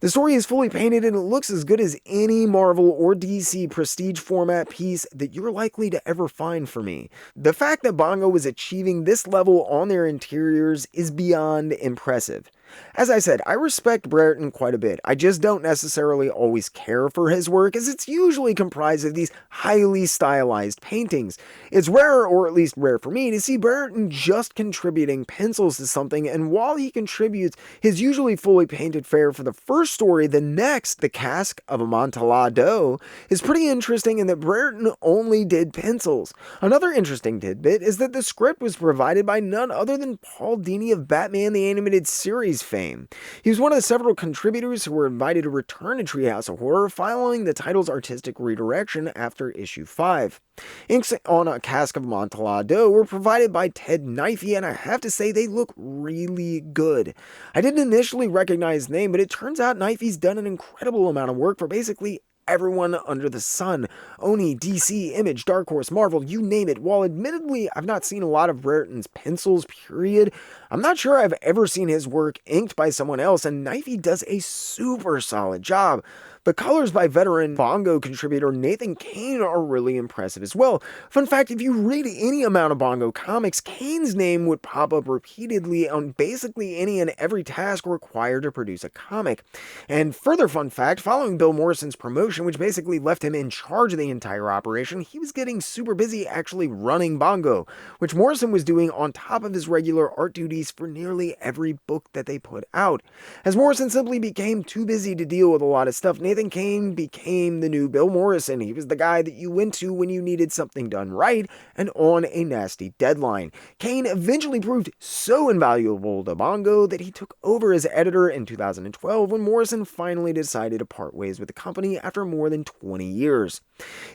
Speaker 1: The story is fully painted and it looks as good as any Marvel or DC prestige format piece that you're likely to ever find for me. The fact that Bongo was achieving this level on their interiors is beyond impressive. As I said, I respect Brereton quite a bit. I just don't necessarily always care for his work, as it's usually comprised of these highly stylized paintings. It's rare, or at least rare for me, to see Brereton just contributing pencils to something, and while he contributes his usually fully painted fare for the first story, the next, The Cask of Amontillado, is pretty interesting in that Brereton only did pencils. Another interesting tidbit is that the script was provided by none other than Paul Dini of Batman the Animated Series fame. He was one of the several contributors who were invited to return to Treehouse of Horror following the title's artistic redirection after issue 5. Inks on A Cask of Amontillado were provided by Ted Knifey, and I have to say they look really good. I didn't initially recognize his name, but it turns out Knifey's done an incredible amount of work for basically everyone under the sun. Oni, DC, Image, Dark Horse, Marvel, you name it. While admittedly I've not seen a lot of Brereton's pencils, period, I'm not sure I've ever seen his work inked by someone else, and Knifey does a super solid job. The colors by veteran Bongo contributor Nathan Kane are really impressive as well. Fun fact, if you read any amount of Bongo comics, Kane's name would pop up repeatedly on basically any and every task required to produce a comic. And further fun fact, following Bill Morrison's promotion, which basically left him in charge of the entire operation, he was getting super busy actually running Bongo, which Morrison was doing on top of his regular art duties for nearly every book that they put out. As Morrison simply became too busy to deal with a lot of stuff, Nathan Kane became the new Bill Morrison. He was the guy that you went to when you needed something done right and on a nasty deadline. Kane eventually proved so invaluable to Bongo that he took over as editor in 2012 when Morrison finally decided to part ways with the company after more than 20 years.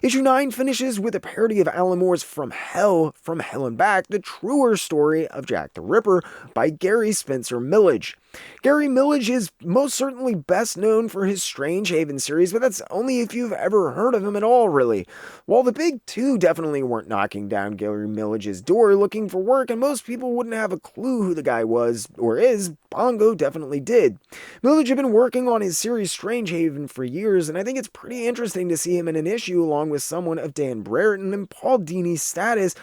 Speaker 1: Issue 9 finishes with a parody of Alan Moore's From Hell and Back, the truer story of Jack the Ripper by Gary Spencer Millage. Gary Millage is most certainly best known for his Strange Haven series, but that's only if you've ever heard of him at all, really. While the big two definitely weren't knocking down Gary Millage's door looking for work, and most people wouldn't have a clue who the guy was, or is, Bongo definitely did. Millage had been working on his series Strange Haven for years, and I think it's pretty interesting to see him in an issue along with someone of Dan Brereton and Paul Dini's status.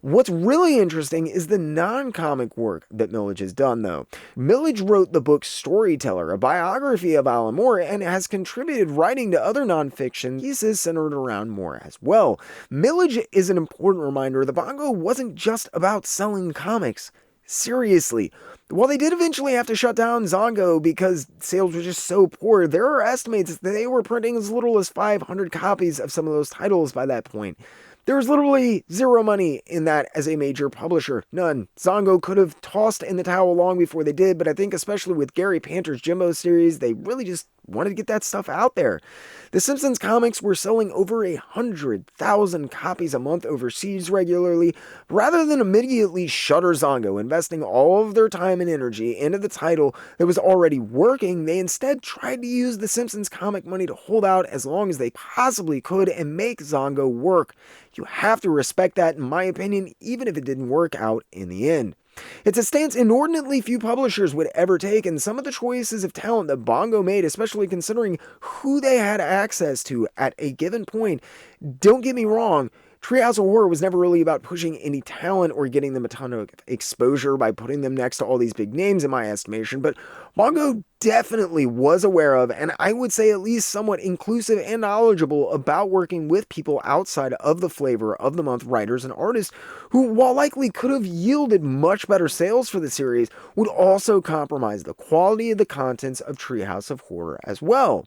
Speaker 1: What's really interesting is the non-comic work that Millage has done, though. Millage wrote the book Storyteller, a biography of Alan Moore, and has contributed writing to other non-fiction pieces centered around Moore as well. Millage is an important reminder that Bongo wasn't just about selling comics. Seriously. While they did eventually have to shut down Zongo because sales were just so poor, there are estimates that they were printing as little as 500 copies of some of those titles by that point. There was literally zero money in that as a major publisher. None. Zongo could have tossed in the towel long before they did, but I think especially with Gary Panter's Jimbo series, they really just wanted to get that stuff out there. The Simpsons comics were selling over 100,000 copies a month overseas regularly. Rather than immediately shutter Zongo, investing all of their time and energy into the title that was already working, they instead tried to use the Simpsons comic money to hold out as long as they possibly could and make Zongo work. You have to respect that, in my opinion, even if it didn't work out in the end. It's a stance inordinately few publishers would ever take, and some of the choices of talent that Bongo made, especially considering who they had access to at a given point, don't get me wrong, Treehouse of Horror was never really about pushing any talent or getting them a ton of exposure by putting them next to all these big names in my estimation, but Bongo definitely was aware of, and I would say at least somewhat inclusive and knowledgeable about working with people outside of the flavor of the month writers and artists who, while likely could have yielded much better sales for the series, would also compromise the quality of the contents of Treehouse of Horror as well.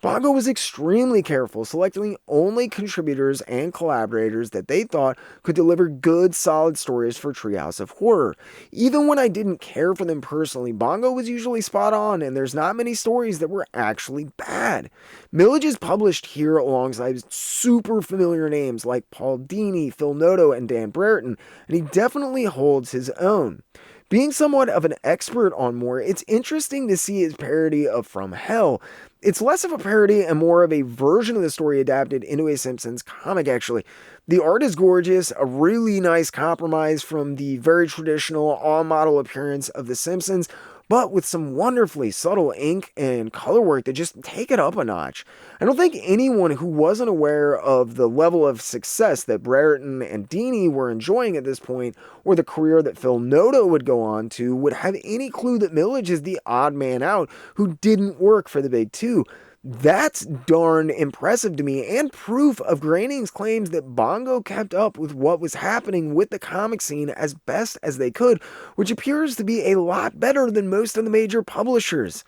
Speaker 1: Bongo was extremely careful, selecting only contributors and collaborators that they thought could deliver good, solid stories for Treehouse of Horror. Even when I didn't care for them personally, Bongo was usually spot on, and there's not many stories that were actually bad. Millage is published here alongside super familiar names like Paul Dini, Phil Noto, and Dan Brereton, and he definitely holds his own. Being somewhat of an expert on Moore, it's interesting to see his parody of From Hell. It's less of a parody and more of a version of the story adapted into a Simpsons comic, actually. The art is gorgeous, a really nice compromise from the very traditional on-model appearance of The Simpsons, but with some wonderfully subtle ink and color work that just take it up a notch. I don't think anyone who wasn't aware of the level of success that Brereton and Dini were enjoying at this point, or the career that Phil Noto would go on to, would have any clue that Millage is the odd man out who didn't work for the big two. That's darn impressive to me, and proof of Groening's claims that Bongo kept up with what was happening with the comic scene as best as they could, which appears to be a lot better than most of the major publishers.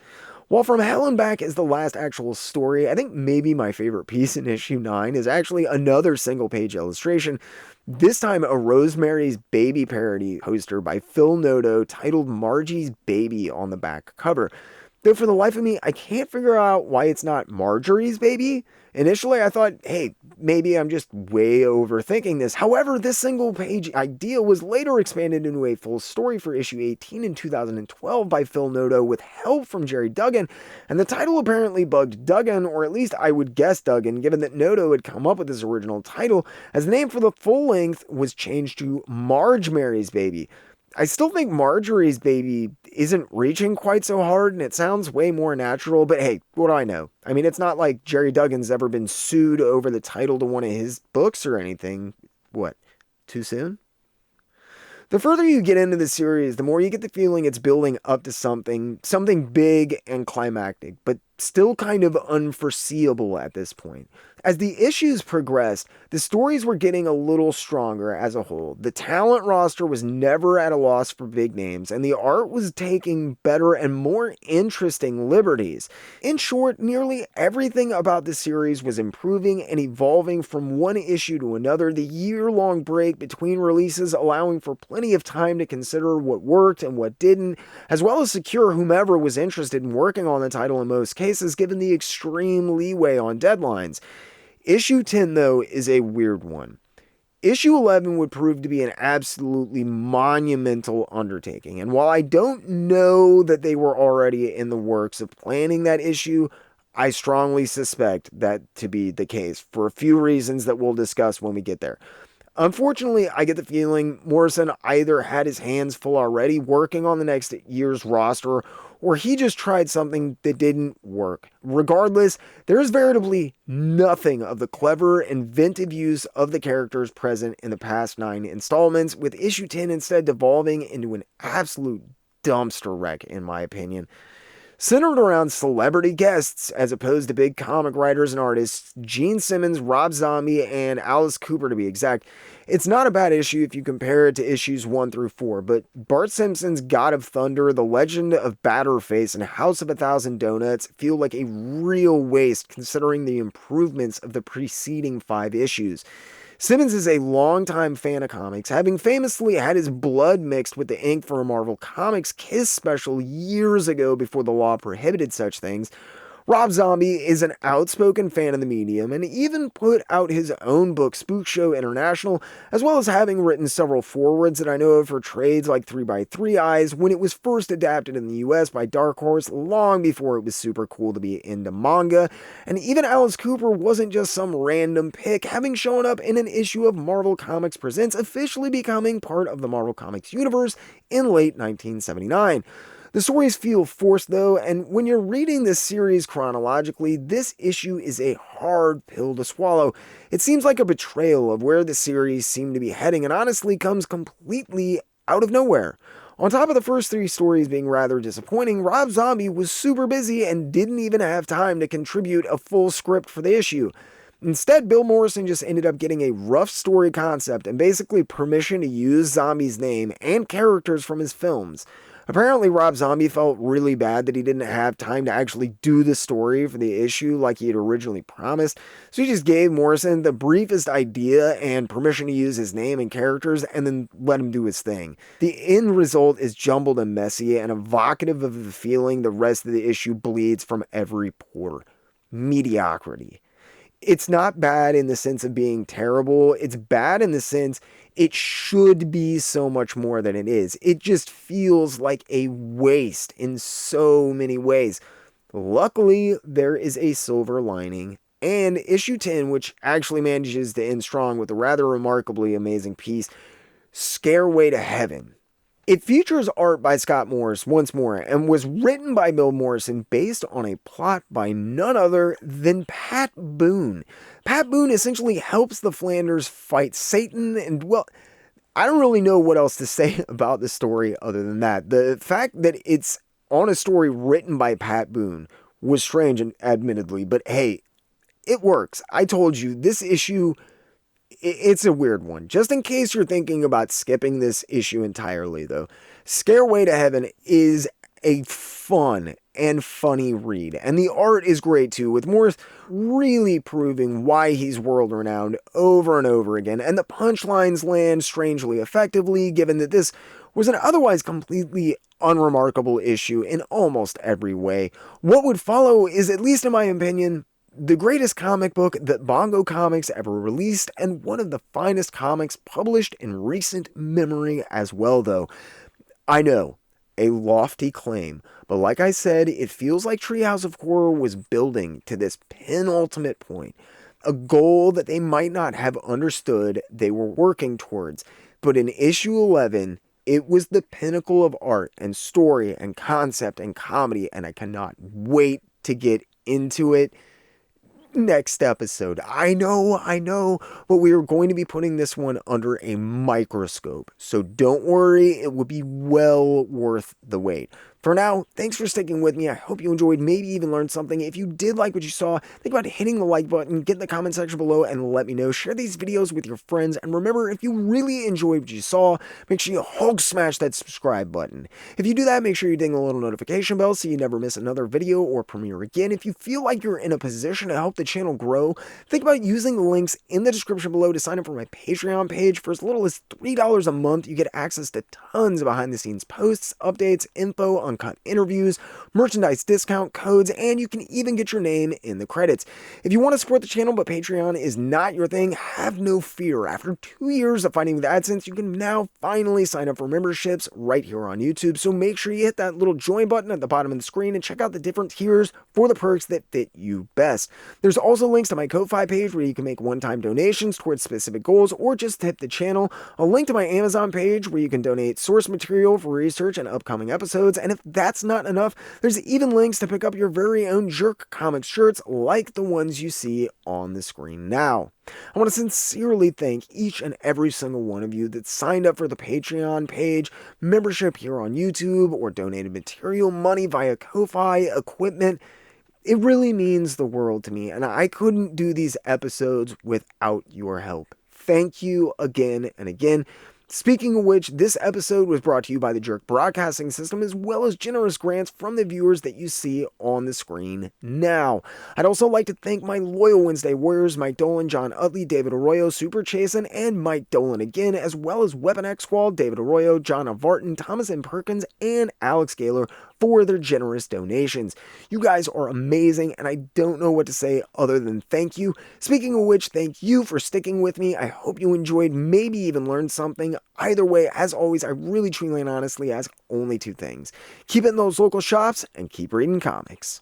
Speaker 1: While From Hell and Back is the last actual story, I think maybe my favorite piece in issue 9 is actually another single-page illustration, this time a Rosemary's Baby parody poster by Phil Noto titled Margie's Baby on the back cover. Though for the life of me, I can't figure out why it's not Marjorie's Baby. Initially, I thought, hey, maybe I'm just way overthinking this. However, this single page idea was later expanded into a full story for issue 18 in 2012 by Phil Noto with help from Jerry Duggan, and the title apparently bugged Duggan, or at least I would guess Duggan, given that Noto had come up with this original title, as the name for the full length was changed to Marjmary's Baby. I still think Marjorie's Baby isn't reaching quite so hard, and it sounds way more natural, but hey, what do I know? I mean, it's not like Jerry Duggan's ever been sued over the title to one of his books or anything. What, too soon? The further you get into the series, the more you get the feeling it's building up to something big and climactic, but still kind of unforeseeable at this point. As the issues progressed, the stories were getting a little stronger as a whole. The talent roster was never at a loss for big names, and the art was taking better and more interesting liberties. In short, nearly everything about the series was improving and evolving from one issue to another, the year-long break between releases allowing for plenty of time to consider what worked and what didn't, as well as secure whomever was interested in working on the title in most cases, given the extreme leeway on deadlines. Issue 10, though, is a weird one. Issue 11 would prove to be an absolutely monumental undertaking, and while I don't know that they were already in the works of planning that issue, I strongly suspect that to be the case, for a few reasons that we'll discuss when we get there. Unfortunately, I get the feeling Morrison either had his hands full already working on the next year's roster, or he just tried something that didn't work. Regardless, there is veritably nothing of the clever, inventive use of the characters present in the past 9 installments, with issue 10 instead devolving into an absolute dumpster wreck, in my opinion. Centered around celebrity guests as opposed to big comic writers and artists, Gene Simmons, Rob Zombie, and Alice Cooper to be exact, it's not a bad issue if you compare it to issues 1 through 4, but Bart Simpson's God of Thunder, The Legend of Batterface, and House of a Thousand Donuts feel like a real waste considering the improvements of the preceding 5 issues. Simmons is a longtime fan of comics, having famously had his blood mixed with the ink for a Marvel Comics Kiss special years ago before the law prohibited such things. Rob Zombie is an outspoken fan of the medium and even put out his own book, Spook Show International, as well as having written several forwards that I know of for trades like 3x3 Eyes when it was first adapted in the US by Dark Horse long before it was super cool to be into manga. And even Alice Cooper wasn't just some random pick, having shown up in an issue of Marvel Comics Presents, officially becoming part of the Marvel Comics universe in late 1979. The stories feel forced though, and when you're reading this series chronologically, this issue is a hard pill to swallow. It seems like a betrayal of where the series seemed to be heading, and honestly comes completely out of nowhere. On top of the first 3 stories being rather disappointing, Rob Zombie was super busy and didn't even have time to contribute a full script for the issue. Instead, Bill Morrison just ended up getting a rough story concept and basically permission to use Zombie's name and characters from his films. Apparently, Rob Zombie felt really bad that he didn't have time to actually do the story for the issue like he had originally promised, so he just gave Morrison the briefest idea and permission to use his name and characters and then let him do his thing. The end result is jumbled and messy and evocative of the feeling the rest of the issue bleeds from every pore. Mediocrity. It's not bad in the sense of being terrible. It's bad in the sense it should be so much more than it is. It just feels like a waste in so many ways. Luckily, there is a silver lining. And issue 10, which actually manages to end strong with a rather remarkably amazing piece, Scareway to Heaven. It features art by Scott Morris once more and was written by Bill Morrison based on a plot by none other than Pat Boone. Pat Boone essentially helps the Flanders fight Satan, and well, I don't really know what else to say about the story other than that. The fact that it's on a story written by Pat Boone was strange, admittedly, but hey, it works. I told you, this issue, it's a weird one. Just in case you're thinking about skipping this issue entirely, though, Scareway to Heaven is a fun and funny read, and the art is great too, with Morris really proving why he's world-renowned over and over again, and the punchlines land strangely effectively, given that this was an otherwise completely unremarkable issue in almost every way. What would follow is, at least in my opinion, the greatest comic book that Bongo Comics ever released, and one of the finest comics published in recent memory as well, though. I know, a lofty claim, but like I said, it feels like Treehouse of Horror was building to this penultimate point, a goal that they might not have understood they were working towards, but in issue 11, it was the pinnacle of art and story and concept and comedy, and I cannot wait to get into it next episode. I know, but we are going to be putting this one under a microscope, so don't worry, it will be well worth the wait. For now, thanks for sticking with me. I hope you enjoyed, maybe even learned something. If you did like what you saw, think about hitting the like button, get in the comment section below and let me know. Share these videos with your friends, and remember, if you really enjoyed what you saw, make sure you Hulk smash that subscribe button. If you do that, make sure you ding the little notification bell so you never miss another video or premiere again. If you feel like you're in a position to help the channel grow, think about using the links in the description below to sign up for my Patreon page. For as little as $3 a month, you get access to tons of behind-the-scenes posts, updates, info, uncut interviews, merchandise discount codes, and you can even get your name in the credits. If you want to support the channel but Patreon is not your thing, have no fear. After 2 years of fighting with AdSense, you can now finally sign up for memberships right here on YouTube, so make sure you hit that little join button at the bottom of the screen and check out the different tiers for the perks that fit you best. There's also links to my Ko-Fi page where you can make one-time donations towards specific goals or just tip the channel, a link to my Amazon page where you can donate source material for research and upcoming episodes, and if that's not enough, there's even links to pick up your very own Jerk Comics shirts like the ones you see on the screen now. I want to sincerely thank each and every single one of you that signed up for the Patreon page, membership here on YouTube, or donated material, money via Ko-Fi, equipment. It really means the world to me, and I couldn't do these episodes without your help. Thank you again and again. Speaking of which, this episode was brought to you by the Jerk Broadcasting System, as well as generous grants from the viewers that you see on the screen now. I'd also like to thank my loyal Wednesday Warriors, Mike Dolan, John Utley, David Arroyo, Super Chasen, and Mike Dolan again, as well as Weapon X Squad, David Arroyo, John Avarton, Thomas M. Perkins, and Alex Gaylor for their generous donations. You guys are amazing, and I don't know what to say other than thank you. Speaking of which, thank you for sticking with me. I hope you enjoyed, maybe even learned something. Either way, as always, I really, truly, and honestly ask only 2 things. Keep it in those local shops, and keep reading comics.